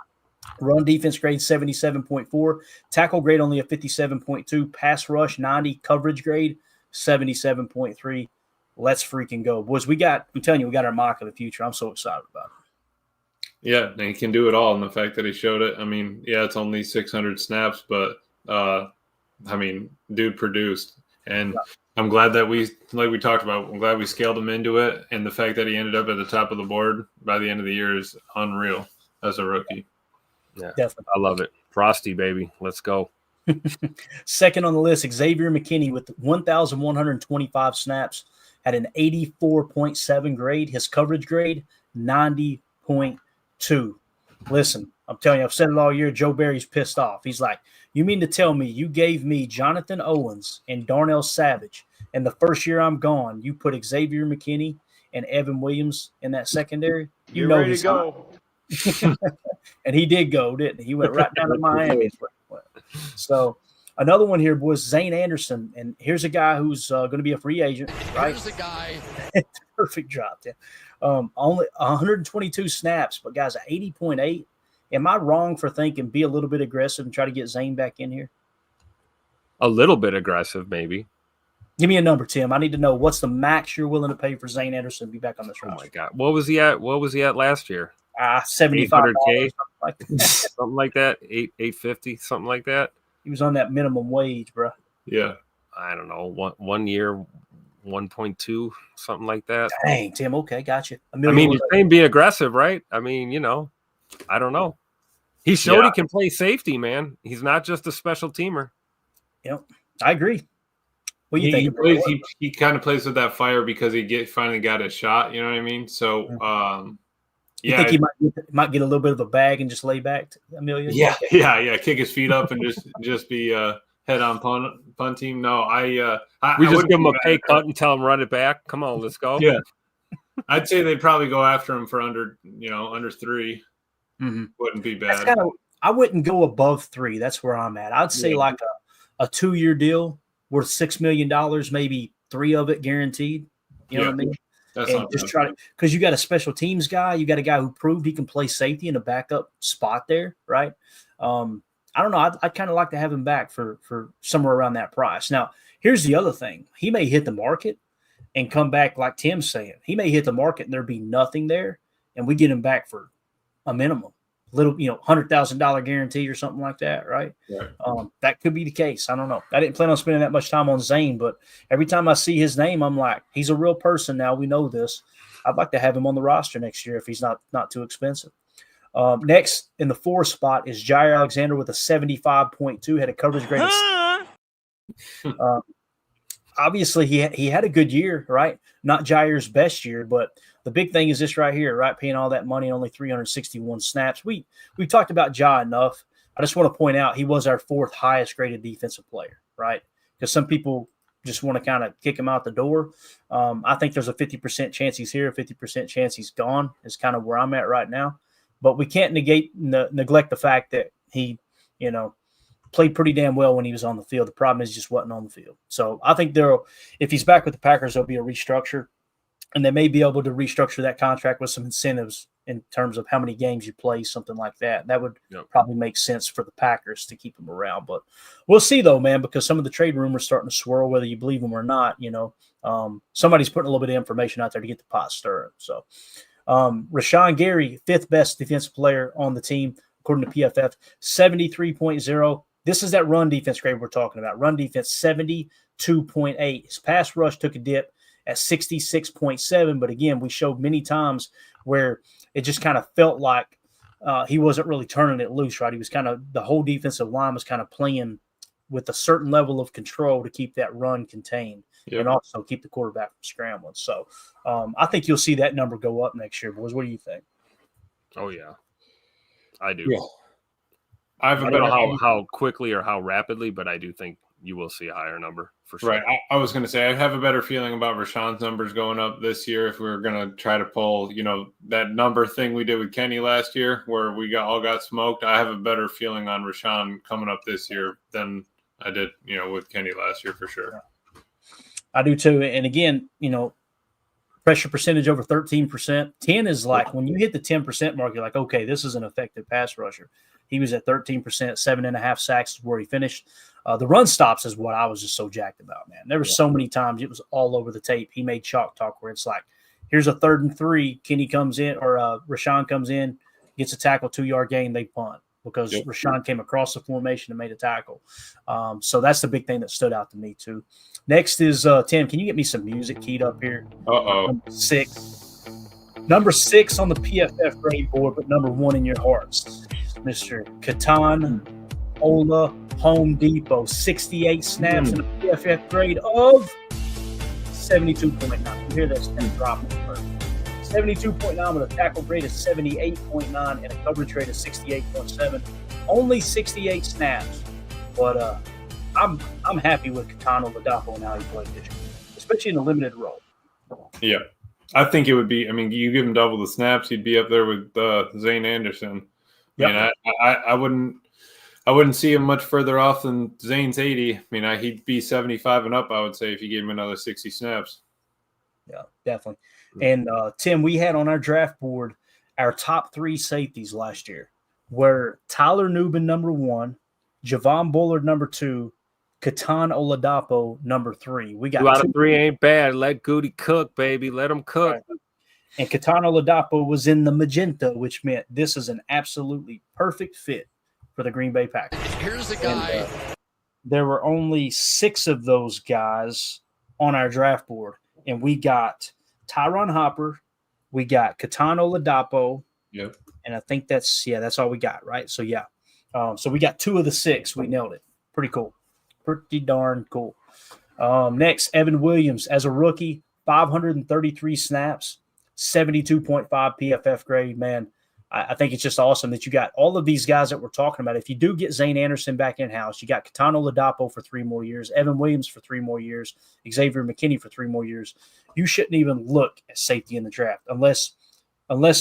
Run defense grade 77.4, tackle grade only a 57.2, pass rush 90, coverage grade 77.3. Let's freaking go, boys. I'm telling you, we got our mock of the future. I'm so excited about it. Yeah, and he can do it all. And the fact that he showed it, I mean, yeah, it's only 600 snaps, but I mean, dude produced. And I'm glad that we talked about, I'm glad we scaled him into it. And the fact that he ended up at the top of the board by the end of the year is unreal as a rookie. Yeah, definitely. I love it. Frosty, baby. Let's go. Second on the list, Xavier McKinney with 1,125 snaps, had an 84.7 grade. His coverage grade, 90.2. Listen, I'm telling you, I've said it all year. Joe Barry's pissed off. He's like, you mean to tell me you gave me Jonathan Owens and Darnell Savage, and the first year I'm gone, you put Xavier McKinney and Evan Williams in that secondary? You know ready to go. And he did go, didn't he? He went right down to Miami. So another one here, boys, Zane Anderson. And here's a guy who's going to be a free agent, right? Here's the guy. Perfect drop. Yeah. Only 122 snaps, but guys, 80.8. Am I wrong for thinking be a little bit aggressive and try to get Zane back in here? A little bit aggressive, maybe. Give me a number, Tim. I need to know what's the max you're willing to pay for Zane Anderson to be back on this roster. Oh my God. What was he at last year? 75K, $800K, something like that. something like that. 850, something like that. He was on that minimum wage, bro. Yeah. I don't know. One year, 1.2, something like that. Dang, Tim. Okay, gotcha. I mean, you're saying be aggressive, right? I mean, I don't know. He showed he can play safety, man. He's not just a special teamer. Yep, I agree. What do you think? He kind of plays with that fire because he finally got a shot. You know what I mean? So, you think he might get a little bit of a bag and just lay back a million? Yeah. Kick his feet up and just be head on punt team. No, we just give him a pay cut and tell him run it back. Come on, let's go. Yeah, I'd say they'd probably go after him for under 3. Mm-hmm. Wouldn't be bad. I wouldn't go above 3. That's where I'm at. I'd say like a 2-year deal worth $6 million, maybe 3 of it guaranteed. You know what I mean? That's and just try to, because you got a special teams guy, you got a guy who proved he can play safety in a backup spot there, right? I don't know. I'd kind of like to have him back for somewhere around that price. Now, here's the other thing: he may hit the market and come back like Tim's saying. He may hit the market and there be nothing there, and we get him back for a minimum, little $100,000 guarantee or something like that, right? That could be the case. I don't know. I didn't plan on spending that much time on Zane, but every time I see his name, I'm like, he's a real person now. We know this. I'd like to have him on the roster next year if he's not too expensive. Next in the 4 spot is Jair Alexander with a 75.2, had a coverage grade of obviously he had a good year, right? Not Jair's best year, but the big thing is this right here, right? Paying all that money, only 361 snaps. We talked about Ja enough. I just want to point out he was our 4th highest graded defensive player, right? Because some people just want to kind of kick him out the door. I think there's a 50% chance he's here, a 50% chance he's gone is kind of where I'm at right now. But we can't neglect the fact that he, played pretty damn well when he was on the field. The problem is he just wasn't on the field. So I think if he's back with the Packers, there'll be a restructure. And they may be able to restructure that contract with some incentives in terms of how many games you play, something like that. That would probably make sense for the Packers to keep him around. But we'll see, though, man, because some of the trade rumors starting to swirl, whether you believe them or not. Somebody's putting a little bit of information out there to get the pot stirring. So Rashan Gary, 5th best defensive player on the team, according to PFF, 73.0. This is that run defense grade we're talking about. Run defense, 72.8. His pass rush took a dip at 66.7. But again, we showed many times where it just kind of felt like he wasn't really turning it loose, right? He was the whole defensive line was kind of playing with a certain level of control to keep that run contained and also keep the quarterback from scrambling. So I think you'll see that number go up next year, boys. What do you think? Oh, yeah. I do. Yeah. I don't know how quickly or how rapidly, but I do think you will see a higher number for sure. Right. I was going to say I have a better feeling about Rashan's numbers going up this year if we were going to try to pull, that number thing we did with Kenny last year where we all got smoked. I have a better feeling on Rashan coming up this year than I did, with Kenny last year for sure. I do too. And again, pressure percentage over 13%. 10 is like when you hit the 10% mark, you're like, okay, this is an effective pass rusher. He was at 13%, 7.5 sacks is where he finished. The run stops is what I was just so jacked about, man. There were so many times it was all over the tape. He made chalk talk where it's like, here's a 3rd and 3. Kenny comes in or Rashan comes in, gets a tackle, 2-yard gain, they punt because Rashan came across the formation and made a tackle. So that's the big thing that stood out to me too. Next is Tim. Can you get me some music keyed up here? Number 6. Number 6 on the PFF grade board, but number 1 in your hearts. Mr. Katan Ola Home Depot, 68 snaps in a PFF grade of 72.9. You hear that stem dropping first. 72.9 with a tackle grade of 78.9 and a coverage rate of 68.7. Only 68 snaps, but I'm happy with Katan Ola and how he played this year, especially in a limited role. Yeah, I think it would be. I mean, you give him double the snaps, he'd be up there with Zane Anderson. I mean, I wouldn't see him much further off than Zane's 80. I mean, he'd be 75 and up, I would say, if you gave him another 60 snaps. Yeah, definitely. And Tim, we had on our draft board our top 3 safeties last year, were Tyler Nubin number 1, Javon Bullard number 2, Katan Oladapo number 3. We got 2 out of 3 ain't bad. Let Goody cook, baby. Let him cook. Right. And Katan Oladapo was in the magenta, which meant this is an absolutely perfect fit for the Green Bay Packers. Here's the guy. There were only 6 of those guys on our draft board, and we got Tyron Hopper, we got Katan Oladapo, and I think that's all we got, right? So so we got 2 of the 6. We nailed it. Pretty cool. Pretty darn cool. Next, Evan Williams as a rookie, 533 snaps, 72.5 PFF grade. Man, I think it's just awesome that you got all of these guys that we're talking about. If you do get Zane Anderson back in-house, you got Katan Oladapo for 3 more years, Evan Williams for 3 more years, Xavier McKinney for 3 more years. You shouldn't even look at safety in the draft unless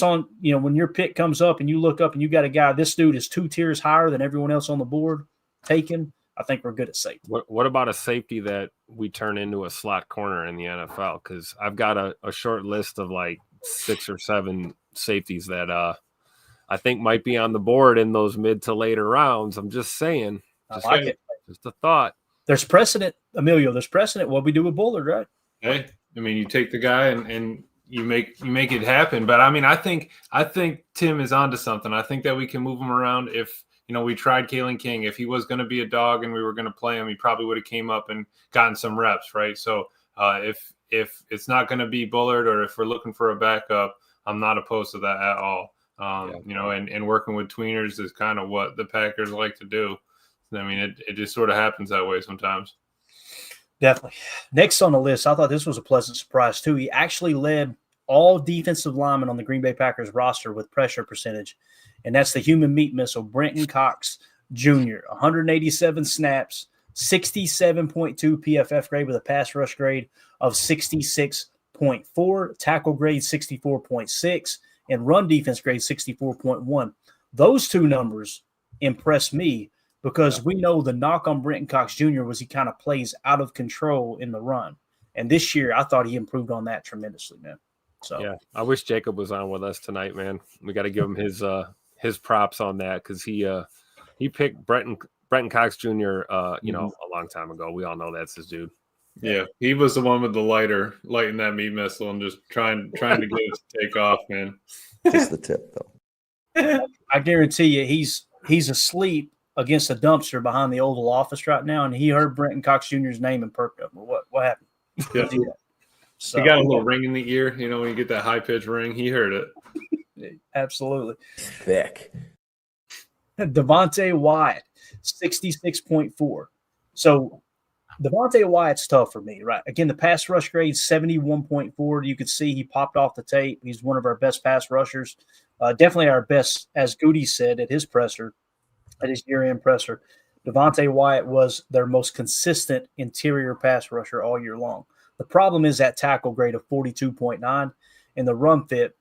on, when your pick comes up and you look up and you got a guy, this dude is 2 tiers higher than everyone else on the board taken, I think we're good at safety. What about a safety that we turn into a slot corner in the NFL? Because I've got a short list of like 6 or 7 safeties that I think might be on the board in those mid to later rounds. I'm just saying. I like it. Just a thought. There's precedent, Emilio. There's precedent. What we do with Bullard, right? Hey, I mean, you take the guy and you make it happen. But I mean, I think Tim is onto something. I think that we can move him around. If we tried Kalen King, if he was going to be a dog and we were going to play him, he probably would have came up and gotten some reps, right? So if it's not going to be Bullard, or if we're looking for a backup, I'm not opposed to that at all. And working with tweeners is kind of what the Packers like to do. I mean, it just sort of happens that way sometimes. Definitely. Next on the list, I thought this was a pleasant surprise too. He actually led all defensive linemen on the Green Bay Packers roster with pressure percentage, and that's the human meat missile, Brenton Cox Jr. 187 snaps, 67.2 PFF grade with a pass rush grade of 66.4, tackle grade 64.6, and run defense grade 64.1. Those 2 numbers impress me because we know the knock on Brenton Cox Jr. was he kind of plays out of control in the run. And this year, I thought he improved on that tremendously, man. So yeah, I wish Jacob was on with us tonight, man. We got to give him his props on that because he picked Brenton Cox Jr. A long time ago. We all know that's his dude. Yeah, he was the one with the lighting that meat missile and just trying to get it to take off, man. Just the tip, though. I guarantee you, he's asleep against a dumpster behind the Oval Office right now, and he heard Brenton Cox Jr.'s name and perked up. What happened? Yeah. So, he got a little ring in the ear. When you get that high pitched ring, he heard it. Absolutely. Thick. Devontae Wyatt, 66.4. So Devontae Wyatt's tough for me, right? Again, the pass rush grade 71.4. You could see he popped off the tape. He's one of our best pass rushers. Definitely our best, as Goody said at his presser, at his year-end presser. Devontae Wyatt was their most consistent interior pass rusher all year long. The problem is that tackle grade of 42.9 and the run fit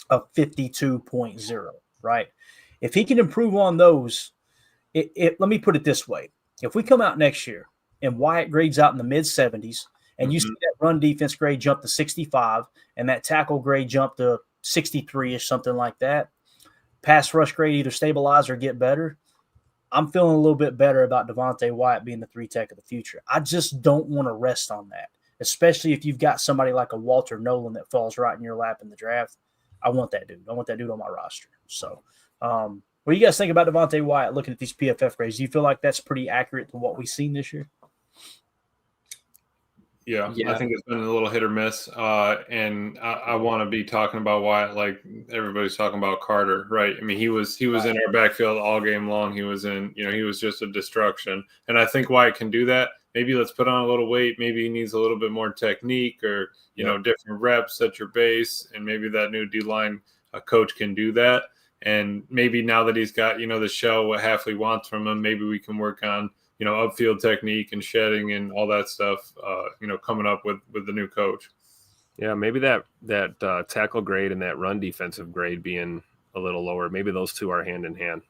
of 52.0, right? If he can improve on those, let me put it this way. If we come out next year and Wyatt grades out in the mid-70s and you see that run defense grade jump to 65 and that tackle grade jump to 63-ish, something like that, pass rush grade either stabilize or get better, I'm feeling a little bit better about Devontae Wyatt being the 3 tech of the future. I just don't want to rest on that, especially if you've got somebody like a Walter Nolan that falls right in your lap in the draft. I want that dude. I want that dude on my roster. So, what do you guys think about Devontae Wyatt looking at these PFF grades? Do you feel like that's pretty accurate to what we've seen this year? Yeah, I think it's been a little hit or miss. And I want to be talking about Wyatt like everybody's talking about Carter, right? I mean, he was in our backfield all game long. He was he was just a destruction. And I think Wyatt can do that. Maybe let's put on a little weight. Maybe he needs a little bit more technique or, different reps at your base. And maybe that new D-line coach can do that. And maybe now that he's got, the shell, what Hafley wants from him, maybe we can work on, upfield technique and shedding and all that stuff, coming up with the new coach. Yeah, maybe that tackle grade and that run defensive grade being a little lower. Maybe those two are hand in hand.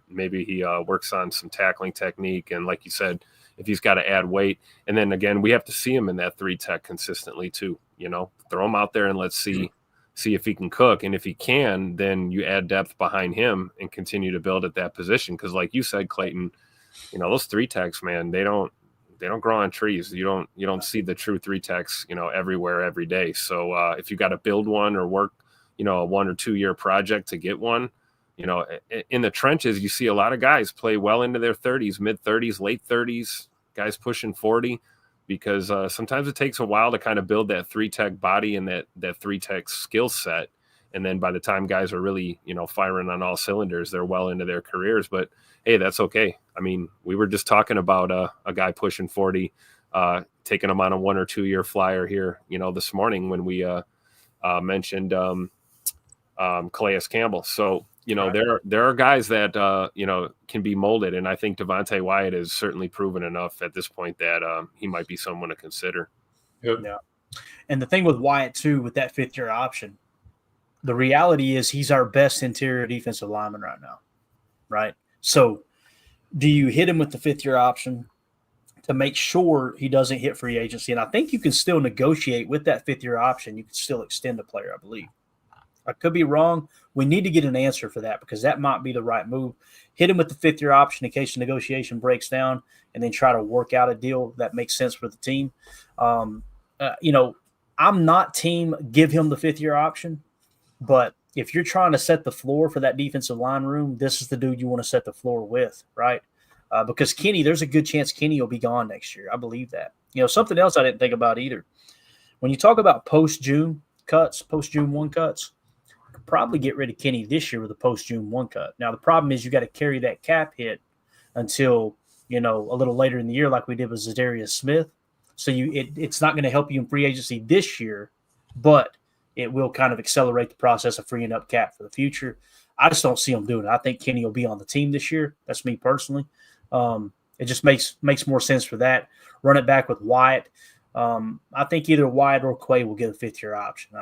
Maybe he works on some tackling technique. And like you said, if he's got to add weight. And then again, we have to see him in that 3 tech consistently too, throw him out there and let's see if he can cook. And if he can, then you add depth behind him and continue to build at that position. Cause like you said, Clayton, those 3 techs, man, they don't grow on trees. You don't see the true 3 techs, everywhere, every day. So if you got to build one or work, a 1 or 2 year project to get one, in the trenches, you see a lot of guys play well into their 30s, mid 30s, late 30s, guys pushing 40, because sometimes it takes a while to kind of build that 3 tech body and that 3 tech skill set. And then by the time guys are really, firing on all cylinders, they're well into their careers. But hey, that's okay. I mean, we were just talking about a guy pushing 40, taking him on a 1 or 2 year flyer here, this morning when we mentioned Calais Campbell. So, there are guys that, can be molded. And I think Devontae Wyatt has certainly proven enough at this point that he might be someone to consider. Yep. Yeah. And the thing with Wyatt, too, with that 5th year option, the reality is he's our best interior defensive lineman right now, right? So do you hit him with the 5th year option to make sure he doesn't hit free agency? And I think you can still negotiate with that 5th year option. You can still extend the player, I believe. I could be wrong. We need to get an answer for that because that might be the right move. Hit him with the 5th year option in case the negotiation breaks down and then try to work out a deal that makes sense for the team. I'm not team give him the 5th year option, but if you're trying to set the floor for that defensive line room, this is the dude you want to set the floor with, right? Because Kenny, there's a good chance Kenny will be gone next year. I believe that. Something else I didn't think about either. When you talk about post-June 1 cuts, probably get rid of Kenny this year with a post-June 1 cut. Now, the problem is you got to carry that cap hit until, a little later in the year like we did with Zadarius Smith. So it's not going to help you in free agency this year, but it will kind of accelerate the process of freeing up cap for the future. I just don't see him doing it. I think Kenny will be on the team this year. That's me personally. It just makes more sense for that. Run it back with Wyatt. I think either Wyatt or Quay will get a 5th year option.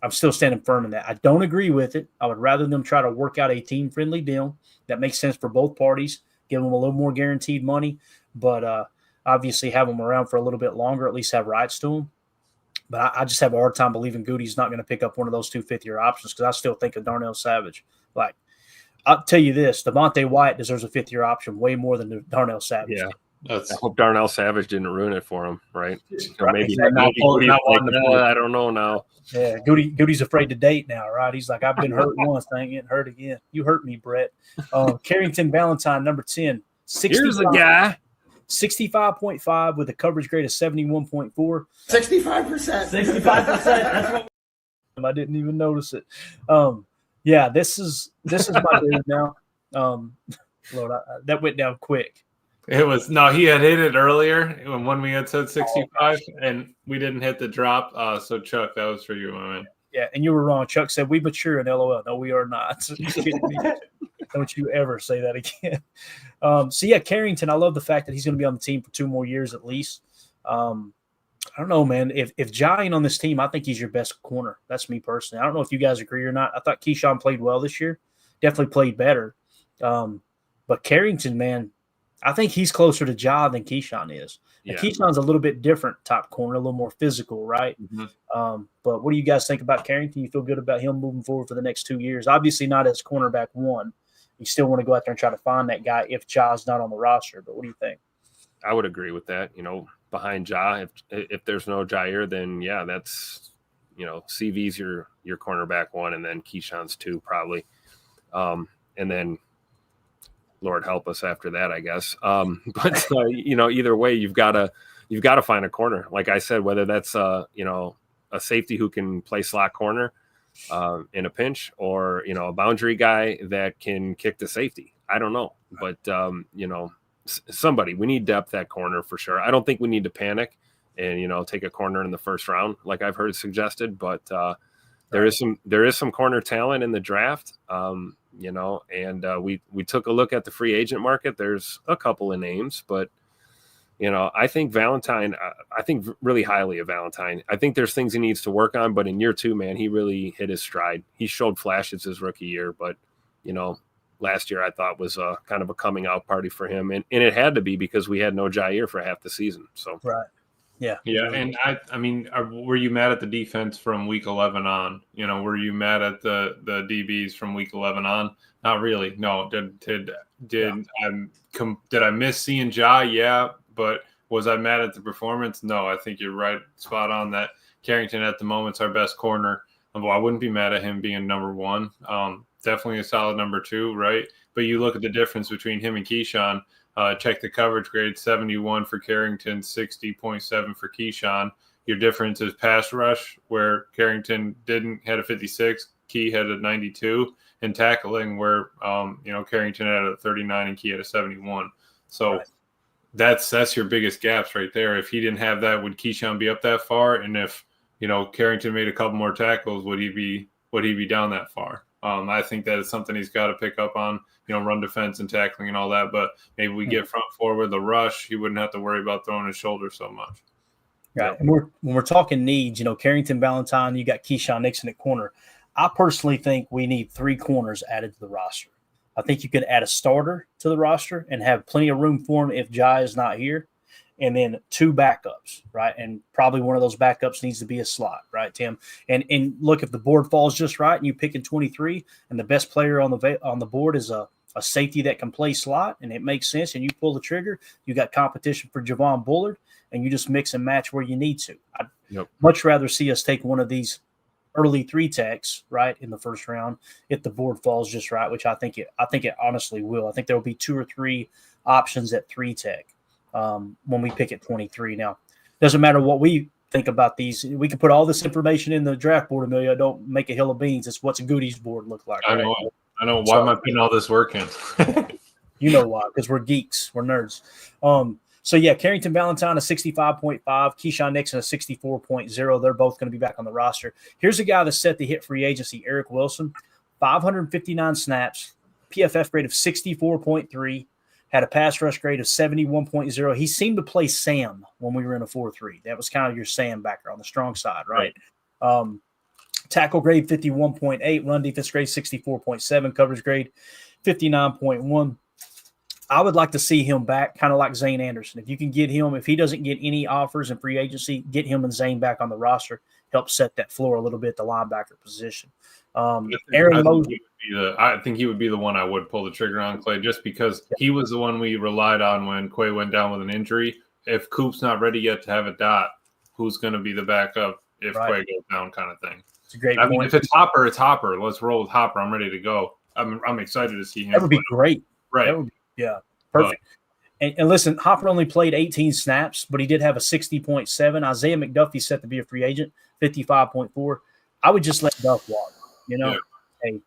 I'm still standing firm in that. I don't agree with it. I would rather them try to work out a team-friendly deal that makes sense for both parties, give them a little more guaranteed money, but obviously have them around for a little bit longer, at least have rights to them. But I just have a hard time believing Goody's not going to pick up one of those 2 5th year options because I still think of Darnell Savage. Like, I'll tell you this, Devontae Wyatt deserves a 5th year option way more than Darnell Savage. Yeah. I hope Darnell Savage didn't ruin it for him, right? Maybe I don't know now. Yeah, Goody's afraid to date now, right? He's like, I've been hurt once, I ain't getting hurt again. You hurt me, Brett. Carrington Valentine, number 10. Here's the guy. 65.5 with a coverage grade of 71.4. 65%. 65%. That's what I didn't even notice it. Yeah, this is my dude now. Lord, that went down quick. It was he had hit it earlier when we had said 65 and we didn't hit the drop. So Chuck, that was for you, my man. Yeah, and you were wrong. Chuck said we mature in LOL. No, we are not. Don't you ever say that again. So, yeah, Carrington, I love the fact that he's going to be on the team for 2 more years at least. I don't know, man. If Ja ain't on this team, I think he's your best corner. That's me personally. I don't know if you guys agree or not. I thought Keyshawn played well this year. Definitely played better. But Carrington, man, I think he's closer to Ja than Keyshawn is. Yeah. Keyshawn's a little bit different top corner, a little more physical, right? Mm-hmm. But what do you guys think about Carrington? You feel good about him moving forward for the next 2 years? Obviously not as cornerback 1. You still want to go out there and try to find that guy if Ja's not on the roster. But what do you think? I would agree with that. Behind Ja, if there's no Jair, then yeah, that's CV's your cornerback 1, and then Keyshawn's 2 probably, and then Lord help us after that, I guess. But either way, you've got to find a corner. Like I said, whether that's a safety who can play slot corner in a pinch, or a boundary guy that can kick the safety. I don't know, but somebody, we need depth at corner for sure. I don't think we need to panic and take a corner in the first round like I've heard suggested, but there is some corner talent in the draft. And we took a look at the free agent market. There's a couple of names, but I think Valentine, I think really highly of Valentine. I think there's things he needs to work on, but in year 2, man, he really hit his stride. He showed flashes his rookie year, but last year I thought was kind of a coming out party for him. And it had to be because we had no Jair for half the season. So, right. Yeah. Yeah. And I mean, were you mad at the defense from week 11 on? Were you mad at the DBs from week 11 on? Not really. No. Did I miss seeing Ja? Yeah. But was I mad at the performance? No, I think you're right. Spot on that. Carrington at the moment's our best corner. Well, I wouldn't be mad at him being number 1. Definitely a solid number 2, right? But you look at the difference between him and Keyshawn. Check the coverage grade: 71 for Carrington, 60.7 for Keyshawn. Your difference is pass rush, where Carrington had a 56, Key had a 92, and tackling, where Carrington had a 39 and Key had a 71. So right. That's your biggest gaps right there. If he didn't have that, would Keyshawn be up that far? And if Carrington made a couple more tackles, would he be down that far? I think that is something he's got to pick up on, run defense and tackling and all that. But maybe we get front forward, the rush, he wouldn't have to worry about throwing his shoulder so much. Right. And when we're talking needs, Carrington, Valentine, you got Keyshawn Nixon at corner. I personally think we need 3 corners added to the roster. I think you could add a starter to the roster and have plenty of room for him if Ja is not here. And then 2 backups, right? And probably one of those backups needs to be a slot, right, Tim? And look, if the board falls just right and you pick in 23 and the best player on the board is a safety that can play slot and it makes sense and you pull the trigger, you got competition for Javon Bullard and you just mix and match where you need to. I'd much rather see us take one of these early 3 techs, right, in the first round if the board falls just right, which I think it honestly will. I think there will be 2 or 3 options at 3 tech. When we pick at 23. Now, doesn't matter what we think about these. We can put all this information in the draft board, Amelia. Don't make a hill of beans. It's what's a goodies board look like. Right? I know. Why am I putting all this work in? You know why? Because we're geeks. We're nerds. So, yeah, Carrington Valentine a 65.5, Keyshawn Nixon a 64.0. They're both going to be back on the roster. Here's a guy that's set to hit free agency, Eric Wilson, 559 snaps, PFF grade of 64.3. Had a pass rush grade of 71.0. He seemed to play Sam when we were in a 4-3. That was kind of your Sam backer on the strong side, right? Tackle grade 51.8, run defense grade 64.7, coverage grade 59.1. I would like to see him back, kind of like Zane Anderson. If you can get him, if he doesn't get any offers in free agency, get him and Zane back on the roster, help set that floor a little bit, the linebacker position. Aaron Moses. I think he would be the one I would pull the trigger on, Clay, just because he was the one we relied on when Quay went down with an injury. If Coop's not ready yet to have a dot, who's going to be the backup if Quay goes down, kind of thing. It's a great point. Mean, if it's Hopper, it's Hopper. Let's roll with Hopper. I'm ready to go. I'm excited to see him. That would be great. Right. That would be, perfect. And listen, Hopper only played 18 snaps, but he did have a 60.7. Isaiah McDuffie's set to be a free agent, 55.4. I would just let Duff walk. Hey,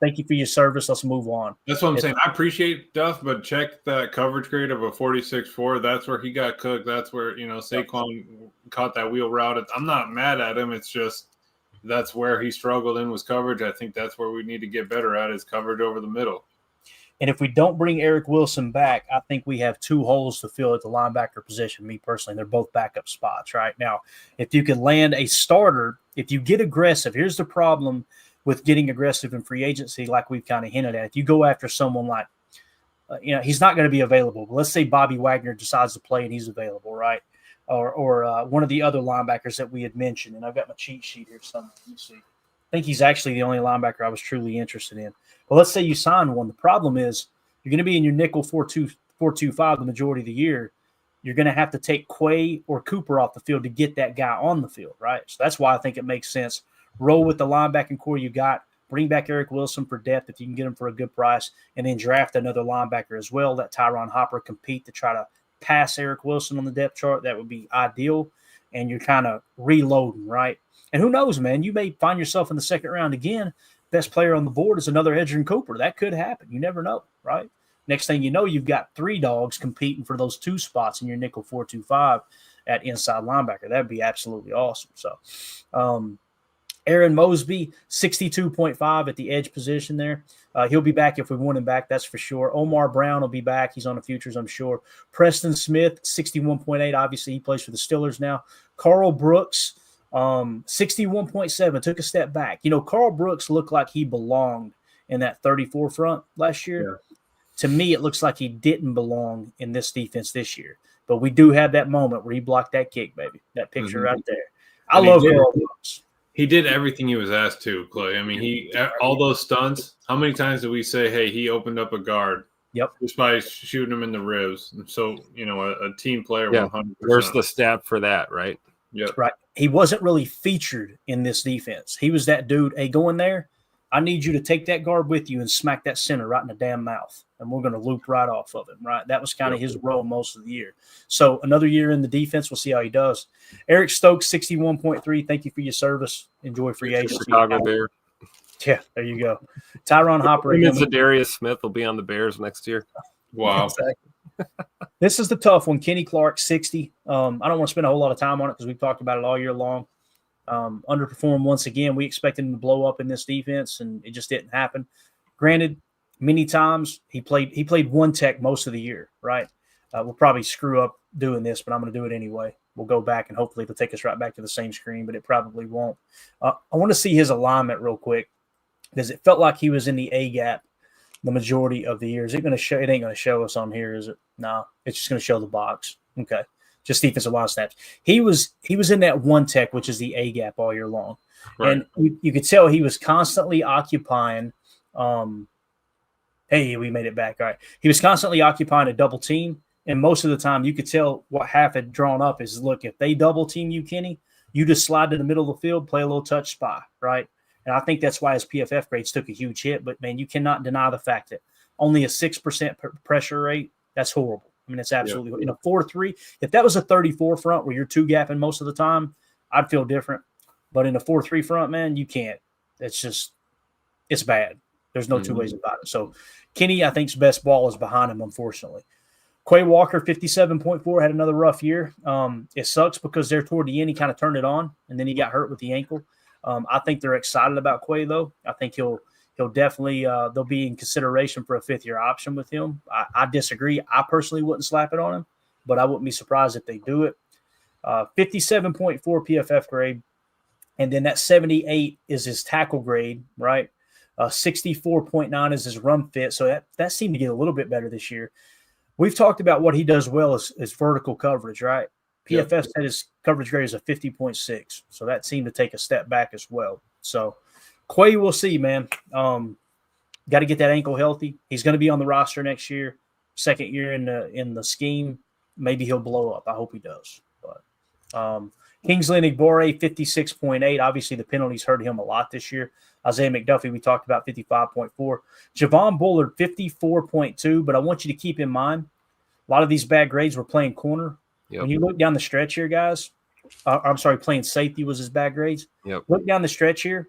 thank you for your service. Let's move on. That's what I'm saying. I appreciate Duff, but check that coverage grade of a 46.4. That's where he got cooked. That's where, Saquon caught that wheel route. I'm not mad at him. It's just that's where he struggled in was coverage. I think that's where we need to get better at is coverage over the middle. And if we don't bring Eric Wilson back, I think we have 2 holes to fill at the linebacker position, me personally. They're both backup spots right now. If you can land a starter, if you get aggressive, here's the problem with getting aggressive in free agency, like we've kind of hinted at. If you go after someone like, he's not going to be available. But let's say Bobby Wagner decides to play and he's available, right? Or one of the other linebackers that we had mentioned. And I've got my cheat sheet here somewhere. Let me see. I think he's actually the only linebacker I was truly interested in. But let's say you sign one. The problem is you're going to be in your nickel 4-2-5 the majority of the year. You're going to have to take Quay or Cooper off the field to get that guy on the field, right? So that's why I think it makes sense. Roll with the linebacking core you got. Bring back Eric Wilson for depth if you can get him for a good price, and then draft another linebacker as well. Let Tyron Hopper compete to try to pass Eric Wilson on the depth chart. That would be ideal. And you're kind of reloading, right? And who knows, man? You may find yourself in the second round again. Best player on the board is another Edgerrin Cooper. That could happen. You never know, right? Next thing you know, you've got 3 dogs competing for those 2 spots in your nickel 4-2-5 at inside linebacker. That'd be absolutely awesome. So, Aaron Mosby, 62.5 at the edge position there. He'll be back if we want him back, that's for sure. Omar Brown will be back. He's on the futures, I'm sure. Preston Smith, 61.8. Obviously, he plays for the Steelers now. Carl Brooks, 61.7, took a step back. Carl Brooks looked like he belonged in that 34 front last year. Yeah. To me, it looks like he didn't belong in this defense this year. But we do have that moment where he blocked that kick, baby. That picture right there. I love Carl Brooks. He did everything he was asked to, Clay. I mean, all those stunts. How many times did we say, hey, he opened up a guard? Yep. Just by shooting him in the ribs. And so, a team player, yeah. 100%. Where's the stat for that, right? Yep. Right. He wasn't really featured in this defense. He was that dude, hey, go in there. I need you to take that guard with you and smack that center right in the damn mouth. And we're going to loop right off of him, right? That was kind of his role most of the year. So another year in the defense, we'll see how he does. Eric Stokes, 61.3. Thank you for your service. Enjoy free agency. Chicago Bear. Yeah, there you go. Tyron Hopper. Zadarius Smith will be on the Bears next year. Wow. Exactly. This is the tough one. Kenny Clark, 60. I don't want to spend a whole lot of time on it because we've talked about it all year long. Underperformed once again. We expected him to blow up in this defense, and it just didn't happen. Granted, many times he played one tech most of the year, right? We'll probably screw up doing this, but I'm going to do it anyway. We'll go back, and hopefully it'll take us right back to the same screen, but it probably won't. I want to see his alignment real quick because it felt like he was in the A gap the majority of the year. Is it going to show? It ain't going to show us on here, is it? No, it's just going to show the box. Okay. Just defensive line snaps. He was in that one tech, which is the A gap all year long. Right. And you could tell he was constantly occupying hey, we made it back. All right. He was constantly occupying a double team. And most of the time you could tell what half had drawn up is, look, if they double team you, Kenny, you just slide to the middle of the field, play a little touch spy, right? And I think that's why his PFF grades took a huge hit. But, man, you cannot deny the fact that only a 6% pressure rate, that's horrible. I mean, it's absolutely in a 4-3. If that was a 34 front where you're 2-gapping most of the time, I'd feel different. But in a 4-3 front, man, you can't. It's bad. There's no 2 ways about it. So Kenny, I think's best ball is behind him, unfortunately. Quay Walker, 57.4, had another rough year. It sucks because there toward the end he kind of turned it on, and then he got hurt with the ankle. I think they're excited about Quay, though. I think he'll definitely they'll be in consideration for a 5th-year option with him. I disagree. I personally wouldn't slap it on him, but I wouldn't be surprised if they do it. 57.4 PFF grade, and then that 78 is his tackle grade, right? 64.9 is his run fit, so that seemed to get a little bit better this year. We've talked about what he does well is vertical coverage, right? PFF said his coverage grade is a 50.6, so that seemed to take a step back as well. So Quay, we'll see, man. Got to get that ankle healthy. He's going to be on the roster next year, 2nd year in the scheme. Maybe he'll blow up. I hope he does. But Kingsley Nigbore, 56.8. Obviously, the penalties hurt him a lot this year. Isaiah McDuffie, we talked about 55.4. Javon Bullard, 54.2. But I want you to keep in mind, a lot of these bad grades were playing corner. Yep. When you look down the stretch here, guys, playing safety was his bad grades. Yep. Look down the stretch here.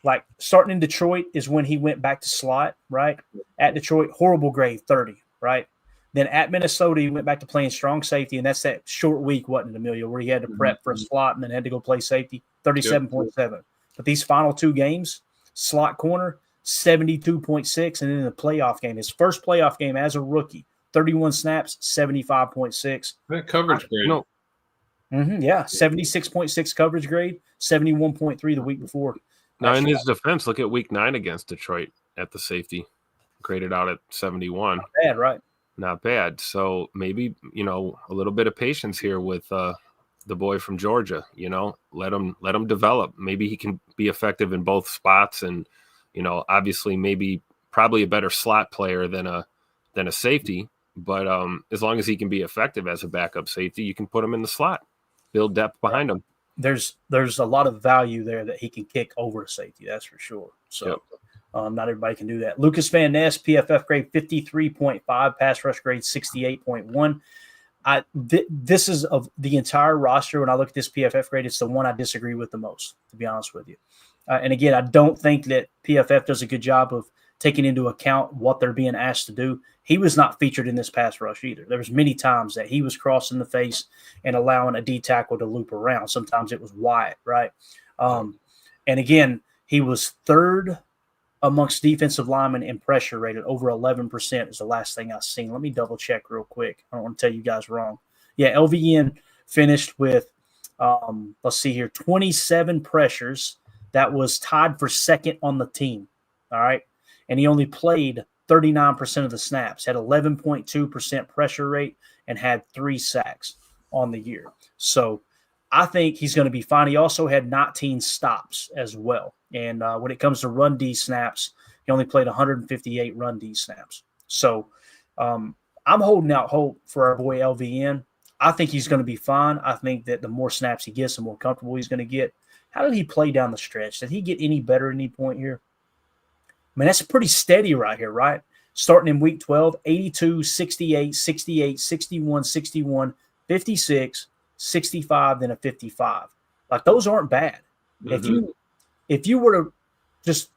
Like starting in Detroit is when he went back to slot, right? At Detroit, horrible grade, 30, right? Then at Minnesota, he went back to playing strong safety, and that's that short week, wasn't it, Emilio, where he had to prep for a slot and then had to go play safety, 37.7. But these final 2 games, slot corner, 72.6, and then in the playoff game, his first playoff game as a rookie, 31 snaps, 75.6. That coverage grade. No, 76.6 coverage grade, 71.3 the week before. now in his defense, look at week 9 against Detroit at the safety, graded out at 71. Not bad, right? Not bad. So maybe, a little bit of patience here with the boy from Georgia. Let him develop. Maybe he can be effective in both spots, and obviously maybe probably a better slot player than a safety. But as long as he can be effective as a backup safety, you can put him in the slot, build depth behind him. There's a lot of value there that he can kick over to safety. That's for sure. So. Yep. Not everybody can do that. Lucas Van Ness, PFF grade 53.5, pass rush grade 68.1. This is of the entire roster. When I look at this PFF grade, it's the one I disagree with the most, to be honest with you. And again, I don't think that PFF does a good job of taking into account what they're being asked to do. He was not featured in this pass rush either. There was many times that he was crossing the face and allowing a D tackle to loop around. Sometimes it was Wyatt, right? And again, he was third amongst defensive linemen in pressure rated, over 11% is the last thing I've seen. Let me double check real quick. I don't want to tell you guys wrong. Yeah, LVN finished with, let's see here, 27 pressures. That was tied for second on the team. All right. And he only played 39% of the snaps, had 11.2% pressure rate, and had 3 sacks on the year. So I think he's going to be fine. He also had 19 stops as well. And when it comes to run D snaps, he only played 158 run D snaps. So I'm holding out hope for our boy LVN. I think he's going to be fine. I think that the more snaps he gets, the more comfortable he's going to get. How did he play down the stretch? Did he get any better at any point here? I mean, that's pretty steady right here, right? Starting in week 12, 82, 68, 68, 61, 61, 56, 65, then a 55. Like, those aren't bad. Mm-hmm. If you were to just,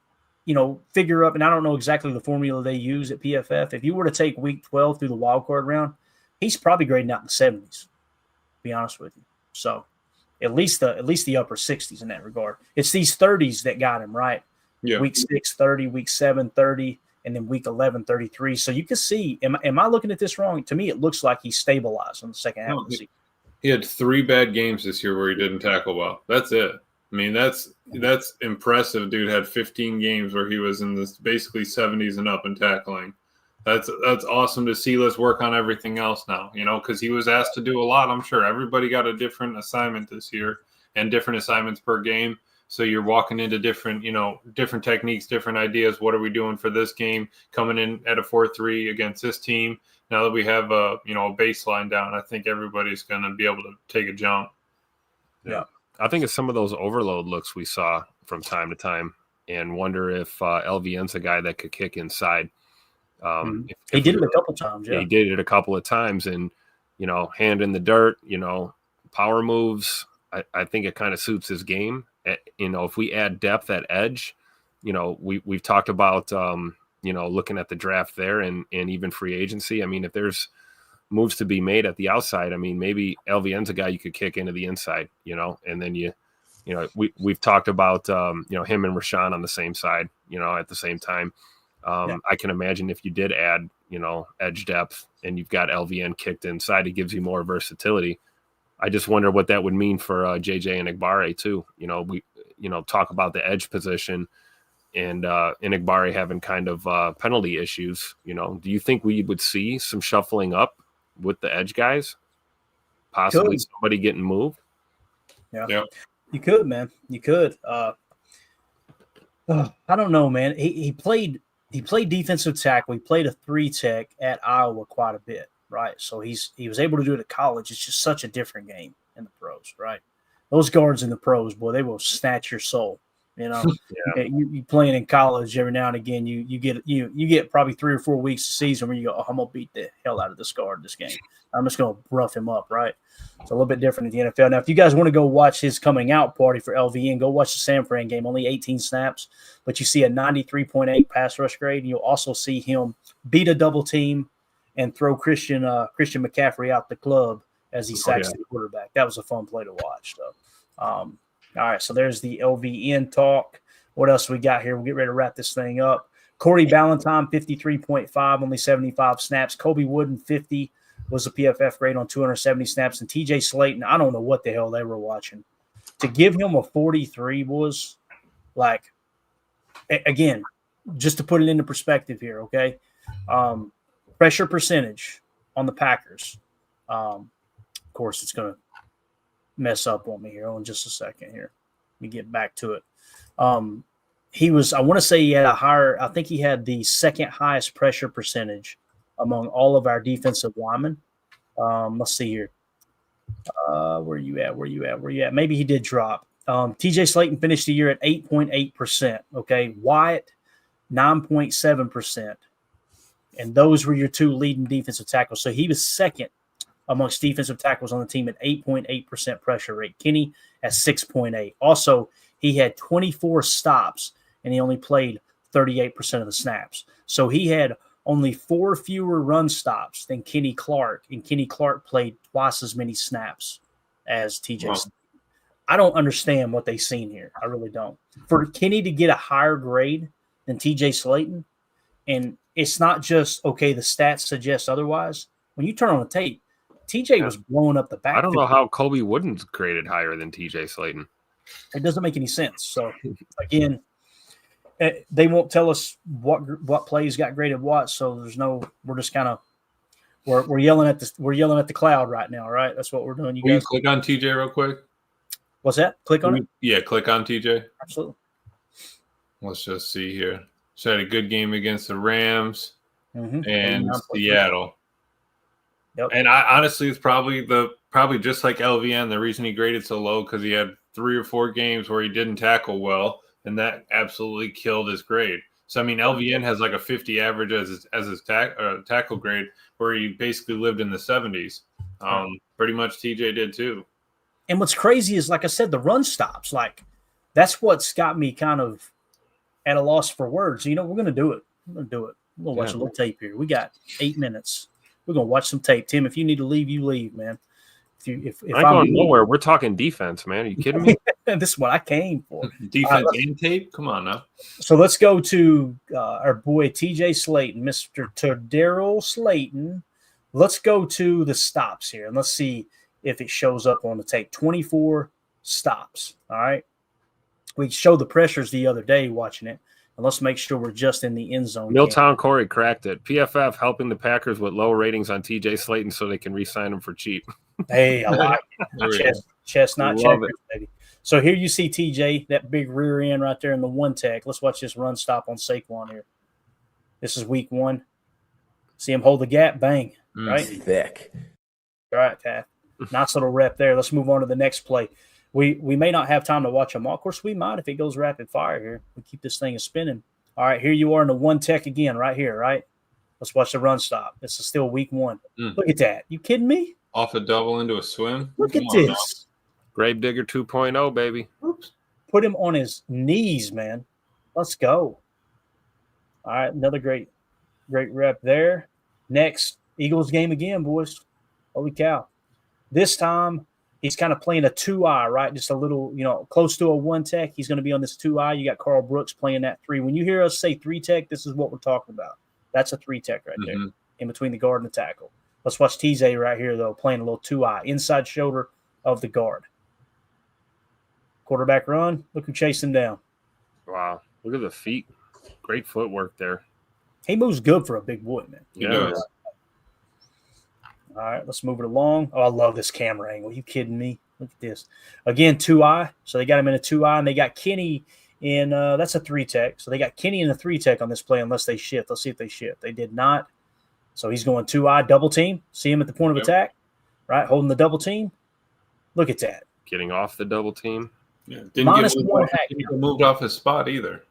figure up, and I don't know exactly the formula they use at PFF, if you were to take week 12 through the wild card round, he's probably grading out in the 70s, to be honest with you. So at least the upper 60s in that regard. It's these 30s that got him, right? Yeah. Week 6, 30, week 7, 30, and then week 11, 33. So you can see, am I looking at this wrong? To me, it looks like he's stabilized in the second half of the season. He had 3 bad games this year where he didn't tackle well. That's it. I mean, that's impressive. Dude had 15 games where he was in this basically 70s and up in tackling. That's awesome to see. Let's work on everything else now, because he was asked to do a lot. I'm sure everybody got a different assignment this year and different assignments per game. So you're walking into different techniques, different ideas. What are we doing for this game? Coming in at a 4-3 against this team. Now that we have a baseline down, I think everybody's going to be able to take a jump. Yeah. I think it's some of those overload looks we saw from time to time, and wonder if LVN's a guy that could kick inside. He did it a couple times. Yeah, he did it a couple of times, and hand in the dirt, power moves. I think it kind of suits his game. If we add depth at edge, we've talked about looking at the draft there and even free agency. I mean, if there's moves to be made at the outside, I mean, maybe LVN's a guy you could kick into the inside, and then we've talked about him and Rashan on the same side, at the same time. I can imagine if you did add edge depth and you've got LVN kicked inside, it gives you more versatility. I just wonder what that would mean for JJ and Igbare too. We talk about the edge position and Igbare having kind of penalty issues. Do you think we would see some shuffling up with the edge guys? Possibly somebody getting moved? Yeah. You could, man. You could. I don't know, man. He played defensive tackle. He played a 3-tech at Iowa quite a bit, right? So he was able to do it at college. It's just such a different game in the pros, right? Those guards in the pros, boy, they will snatch your soul. You playing in college every now and again, you get probably 3 or 4 weeks a season where you go, oh, I'm gonna beat the hell out of this guard this game. I'm just gonna rough him up, right? It's a little bit different in the NFL. Now, if you guys want to go watch his coming out party for LVN, go watch the San Fran game. Only 18 snaps, but you see a 93.8 pass rush grade. And you'll also see him beat a double team and throw Christian McCaffrey out the club as he sacks the quarterback. That was a fun play to watch. So, all right, so there's the LVN talk. What else we got here? We'll get ready to wrap this thing up. Corey Ballantyne, 53.5, only 75 snaps. Kobe Wooden, 50, was a PFF grade on 270 snaps. And TJ Slayton, I don't know what the hell they were watching. To give him a 43 was like, again, just to put it into perspective here, okay? Pressure percentage on the Packers. Of course, it's going to mess up on me here. In just a second here. Let me get back to it. He was, I want to say he had I think he had the second highest pressure percentage among all of our defensive linemen. Let's see here. Where you at? Maybe he did drop. TJ Slayton finished the year at 8.8%. Okay. Wyatt, 9.7%. And those were your two leading defensive tackles. So he was second amongst defensive tackles on the team at 8.8% pressure rate. Kenny at 6.8. Also, he had 24 stops, and he only played 38% of the snaps. So he had only 4 fewer run stops than Kenny Clark, and Kenny Clark played twice as many snaps as TJ. Wow. I don't understand what they've seen here. I really don't. For Kenny to get a higher grade than TJ Slayton, and it's not just, okay, the stats suggest otherwise. When you turn on the tape, TJ was blowing up the back. I don't know how Kobe Wooden's graded higher than TJ Slayton. It doesn't make any sense. So, again, they won't tell us what plays got graded what. So there's no. We're just kind of we're yelling at the cloud right now. Right? That's what we're doing. You guys click on TJ real quick. What's that? Click on it. Yeah, click on TJ. Absolutely. Let's just see here. So had a good game against the Rams and Seattle. Yep. And honestly, it's probably just like LVN. The reason he graded so low because he had 3 or 4 games where he didn't tackle well, and that absolutely killed his grade. So I mean, LVN has like a 50 average as his tackle grade, where he basically lived in the 70s. Pretty much TJ did too. And what's crazy is, like I said, the run stops. Like that's what's got me kind of at a loss for words. You know, we're going to do it. We're going to watch a little tape here. We got 8 minutes. We're going to watch some tape. Tim, if you need to leave, you leave, man. If I'm going nowhere. We're talking defense, man. Are you kidding me? This is what I came for. Defense and tape? Come on now. So let's go to our boy TJ Slayton, Mr. Terdero Slayton. Let's go to the stops here, and let's see if it shows up on the tape. 24 stops, all right? We showed the pressures the other day watching it. And let's make sure we're just in the end zone. Milltown Corey cracked it. PFF helping the Packers with low ratings on TJ Slayton so they can re-sign him for cheap. Hey, I like it. Chestnut checkers, baby. So here you see TJ, that big rear end right there in the one tech. Let's watch this run stop on Saquon here. This is week 1. See him hold the gap, bang. Right? Thick. All right, Taff. Nice little rep there. Let's move on to the next play. We may not have time to watch them all. Of course, we might if it goes rapid fire here. We keep this thing spinning. All right, here you are in the one tech again right here, right? Let's watch the run stop. This is still week 1. Look at that. You kidding me? Off a double into a swim. Look at this. Grave Digger 2.0, baby. Oops. Put him on his knees, man. Let's go. All right, another great rep there. Next, Eagles game again, boys. Holy cow. This time, he's kind of playing a 2-eye, right? Just a little, close to a 1-tech. He's going to be on this 2-eye. You got Carl Brooks playing that 3. When you hear us say 3-tech, this is what we're talking about. That's a 3-tech right there in between the guard and the tackle. Let's watch TJ right here, though, playing a little 2-eye, inside shoulder of the guard. Quarterback run. Look who chased him down. Wow. Look at the feet. Great footwork there. He moves good for a big boy, man. He does. All right, let's move it along. Oh, I love this camera angle. Are you kidding me? Look at this. Again, 2-eye. So they got him in a 2-eye, and they got Kenny in that's a 3-tech. So they got Kenny in a 3-tech on this play unless they shift. Let's see if they shift. They did not. So he's going 2-eye, double team. See him at the point of attack, right? Holding the double team. Look at that. Getting off the double team. Yeah, didn't get moved off his spot either.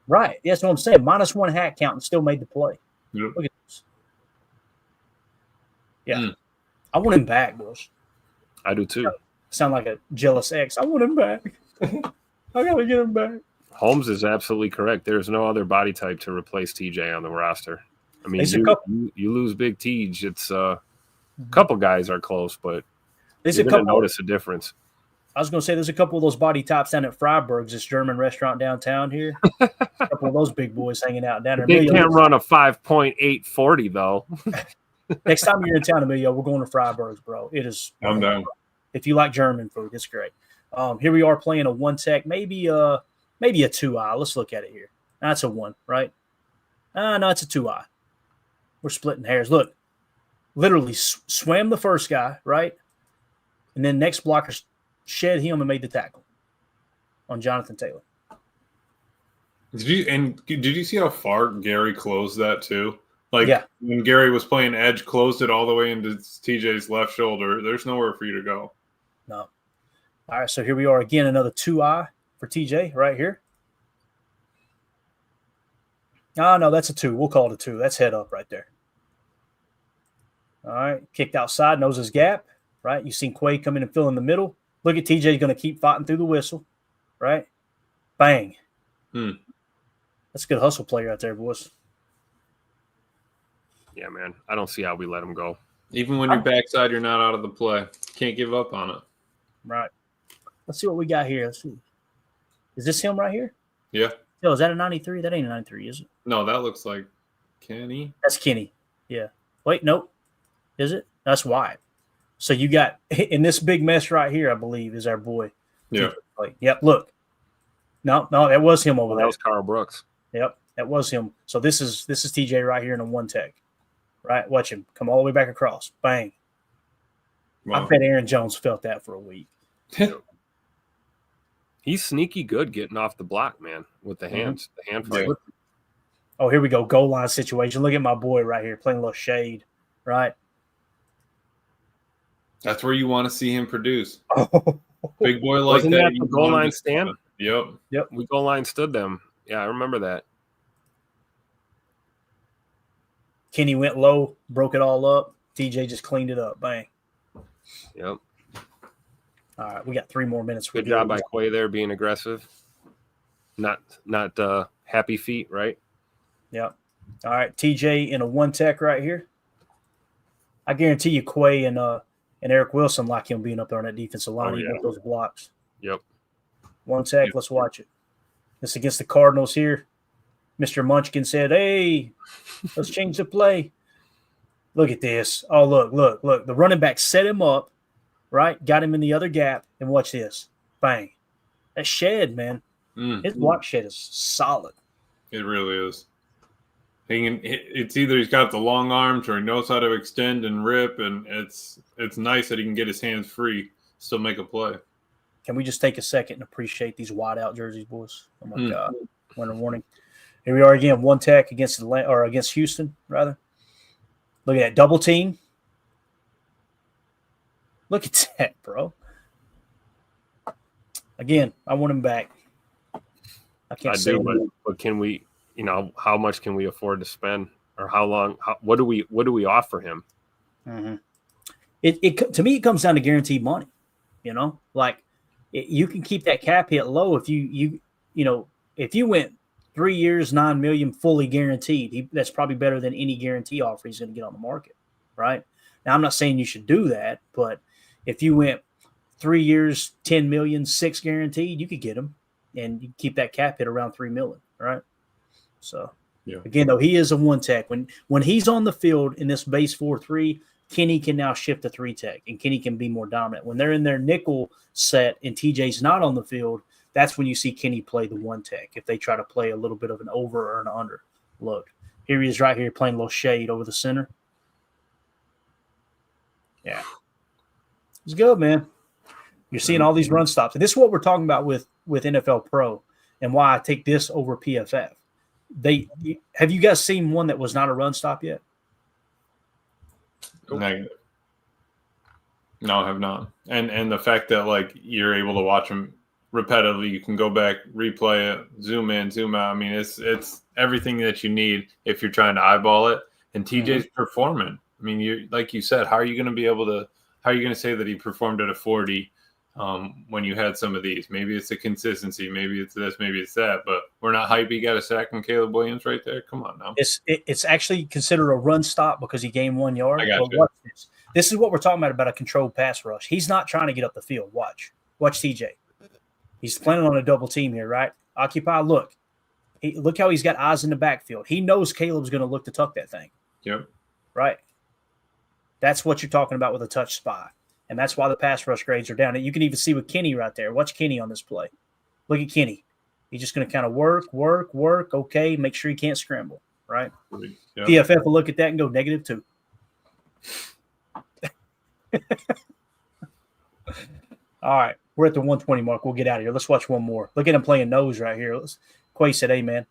Right. That's what I'm saying. -1 hack count and still made the play. Yep. Look at this. Yeah. I want him back, Bush. I do too. Sound like a jealous ex. I want him back. I got to get him back. Holmes is absolutely correct. There's no other body type to replace TJ on the roster. I mean, you lose Big Tej. It's a couple guys are close, but you're going to notice a difference. I was going to say there's a couple of those body types down at Freiburg's, this German restaurant downtown here. A couple of those big boys hanging out down there. They Emilio, can't run a 5.840 though. next time you're in town, Emilio, we're going to Freiburg's, bro. It is. I'm down. If you like German food, it's great. Here we are playing a 1-tech, maybe a 2-eye. Let's look at it here. That's a 1, right? No, it's a 2-eye. We're splitting hairs. Look, literally swam the first guy, right? And then next blocker shed him and made the tackle on Jonathan Taylor. Did you see how far Gary closed that too? Like Yeah. when Gary was playing edge, closed it all the way into TJ's left shoulder. There's nowhere for you to go. No. All right, so here we are again, another 2-eye for TJ right here. No, that's a 2. We'll call it a 2. That's head up right there. All right, kicked outside, knows his gap, right? You've seen Quay come in and fill in the middle. Look at TJ going to keep fighting through the whistle, right? Bang. That's a good hustle play right there, boys. Yeah, man. I don't see how we let him go. Even when you're backside, you're not out of the play. Can't give up on it. Right. Let's see what we got here. Let's see. Is this him right here? Yeah. Oh, is that a 93? That ain't a 93, is it? No, that looks like Kenny. That's Kenny. Yeah. Wait, nope. Is it? That's Wyatt. So you got in this big mess right here, I believe, is our boy. Yeah. Yep. Look. No, that was him over That there. was Carl Brooks. Yep, that was him. So this is TJ right here in a 1-tech. Right? Watch him come all the way back across. Bang. Wow. I bet Aaron Jones felt that for a week. He's sneaky good getting off the block, man, with the hands, the hand fight. Yeah. Oh, here we go. Goal line situation. Look at my boy right here playing a little shade. Right? That's where you want to see him produce. Oh. Big boy like Wasn't that. that you the goal want line to- stand? Yep. We goal line stood them. Yeah, I remember that. Kenny went low, broke it all up. TJ just cleaned it up. Bang. Yep. All right, we got 3 more minutes. Good job by Quay there being aggressive. Not happy feet, right? Yep. All right, TJ in a 1-tech right here. I guarantee you Quay and Eric Wilson like him being up there on that defensive line. Oh, He yeah. got those blocks. Yep. 1-tech. Let's watch it. This against the Cardinals here. Mr. Munchkin said, hey, let's change the play. Look at this. Oh, look. The running back set him up, right? Got him in the other gap. And watch this. Bang. That shed, man. His block shed is solid. It really is. It's either he's got the long arms or he knows how to extend and rip, and it's nice that he can get his hands free, still make a play. Can we just take a second and appreciate these wide-out jerseys, boys? Oh, my God. Winter warning. Here we are again, 1-tech against Houston, rather. Look at that double team. Look at that, bro. Again, I want him back. I can't say do, but can we? You know, how much can we afford to spend, or how long? What do we offer him? Mm-hmm. It to me, it comes down to guaranteed money. You know, like you can keep that cap hit low if you went 3 years, $9 million fully guaranteed. That's probably better than any guarantee offer he's going to get on the market, right? Now, I'm not saying you should do that, but if you went 3 years, $10 million, 6 guaranteed, you could get him, and you keep that cap hit around $3 million, right? So, Again, though, he is a 1-tech. When he's on the field in this base 4-3, Kenny can now shift to 3-tech, and Kenny can be more dominant. When they're in their nickel set and TJ's not on the field, that's when you see Kenny play the 1-tech if they try to play a little bit of an over or an under. Look, here he is right here playing a little shade over the center. Yeah. It's good, man. You're seeing all these run stops. And this is what we're talking about with NFL Pro and why I take this over PFF. Have you guys seen one that was not a run stop yet? Negative. No, I have not. And the fact that like you're able to watch them repetitively, you can go back, replay it, zoom in, zoom out. I mean, it's everything that you need if you're trying to eyeball it. And TJ's performing. I mean, you like you said, how are you going to say that he performed at a 40 when you had some of these? Maybe it's the consistency, maybe it's this, maybe it's that, but we're not hype. He got a sack from Caleb Williams right there. Come on now. It's actually considered a run stop because he gained 1 yard. I got you. Watch this. This is what we're talking about a controlled pass rush. He's not trying to get up the field. Watch. Watch TJ. He's planning on a double team here, right? Occupy. Look how he's got eyes in the backfield. He knows Caleb's going to look to tuck that thing. Yep. Right. That's what you're talking about with a touch spy. And that's why the pass rush grades are down. And you can even see with Kenny right there. Watch Kenny on this play. Look at Kenny. He's just going to kind of work. Okay, make sure he can't scramble, right? Yep. PFF will look at that and go -2. All right, we're at the 120 mark. We'll get out of here. Let's watch one more. Look at him playing nose right here. Quay said, hey, man,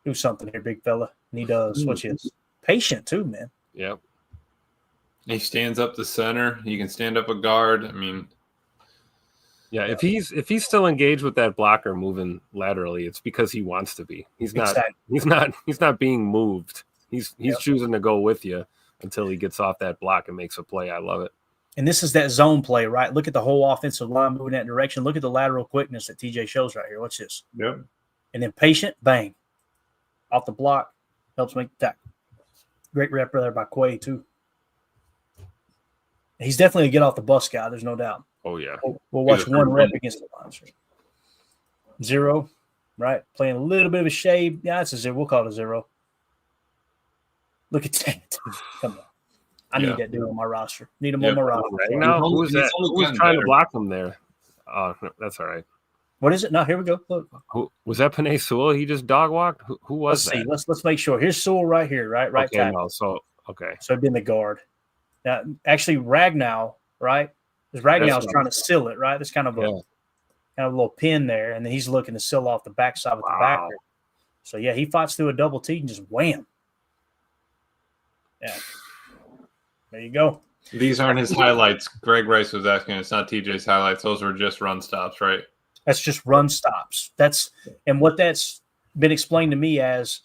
do something here, big fella. And he does. Watch his. Patient, too, man. Yep. He stands up the center. You can stand up a guard. I mean, yeah. If he's still engaged with that blocker moving laterally, it's because he wants to be. He's not. Exactly. He's not being moved. He's choosing to go with you until he gets off that block and makes a play. I love it. And this is that zone play, right? Look at the whole offensive line moving that direction. Look at the lateral quickness that TJ shows right here. Watch this. Yep. And then patient, bang, off the block, helps make the tackle. Great rep there by Quay too. He's definitely a get off the bus guy. There's no doubt. Oh, yeah. We'll watch one rep against the Lions. 0, right? Playing a little bit of a shade. Yeah, it's a 0. We'll call it a 0. Look at that. Come on. I need that dude on my roster. Need him on my roster. Now, who was that? Who was trying to block him there? Oh, no, that's all right. What is it? No, here we go. Look. Who was that? Panay Sewell? He just dog walked? Who was that? Let's make sure. Here's Sewell right here, right? Right okay, tackle. No, so, okay. So it'd been the guard. Now, actually, Ragnow, right? Because Ragnow's trying to seal it, right? There's kind of a little pin there, and then he's looking to seal off the backside with the backer. So, yeah, he fights through a double T and just wham. Yeah. There you go. These aren't his highlights. Greg Rice was asking. It's not TJ's highlights. Those were just run stops, right? That's just run stops. And what that's been explained to me as,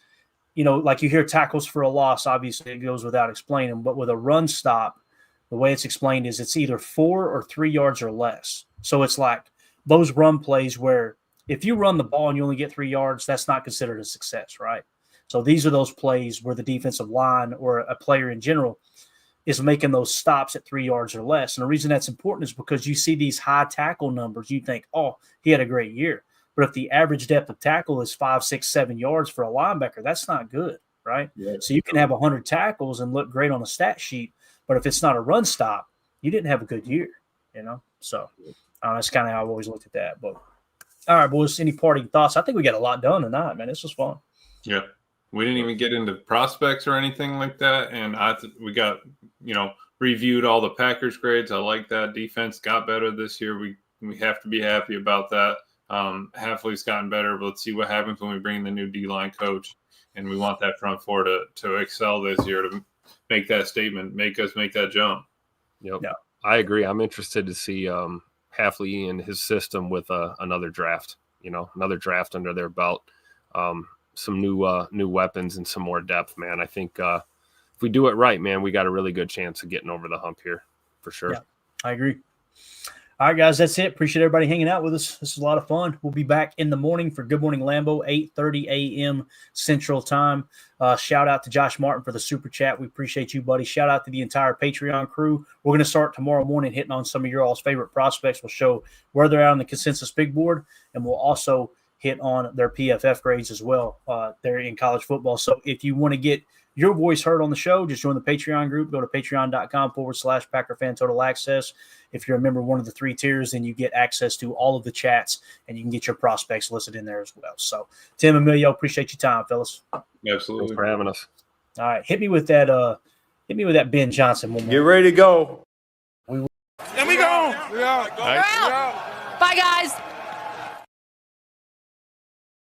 like you hear tackles for a loss, obviously it goes without explaining, but with a run stop, the way it's explained is it's either 4 or 3 yards or less. So it's like those run plays where if you run the ball and you only get 3 yards, that's not considered a success, right? So these are those plays where the defensive line or a player in general is making those stops at 3 yards or less. And the reason that's important is because you see these high tackle numbers, you think, oh, he had a great year. But if the average depth of tackle is 5, 6, 7 yards for a linebacker, that's not good, right? Yeah. So you can have 100 tackles and look great on the stat sheet, but if it's not a run stop, you didn't have a good year, So that's kind of how I've always looked at that. But all right, boys, any parting thoughts? I think we got a lot done tonight, man. This was fun. Yeah. We didn't even get into prospects or anything like that. And we got, reviewed all the Packers grades. I like that. Defense got better this year. We have to be happy about that. Halfley's gotten better, but let's see what happens when we bring in the new D-line coach. And we want that front four to excel this year, to make that statement, make us make that jump. Yep. Yeah. I agree. I'm interested to see Halfley and his system with another draft, another draft under their belt. Some new weapons and some more depth, man. I think if we do it right, man, we got a really good chance of getting over the hump here for sure. Yeah, I agree. All right, guys, that's it. Appreciate everybody hanging out with us. This is a lot of fun. We'll be back in the morning for Good Morning Lambeau, 8:30 a.m. Central Time. Shout out to Josh Martin for the super chat. We appreciate you, buddy. Shout out to the entire Patreon crew. We're going to start tomorrow morning hitting on some of your all's favorite prospects. We'll show where they're at on the consensus big board, and we'll also hit on their PFF grades as well there in college football. So if you want to get your voice heard on the show, just join the Patreon group. Go to patreon.com/Packer Fan Total Access. If you're a member of one of the 3 tiers, then you get access to all of the chats, and you can get your prospects listed in there as well. So, Tim, Emilio, appreciate your time, fellas. Absolutely. Thanks for having us. All right, hit me with that Ben Johnson one more. Get ready to go. And we go. We out. Bye, guys.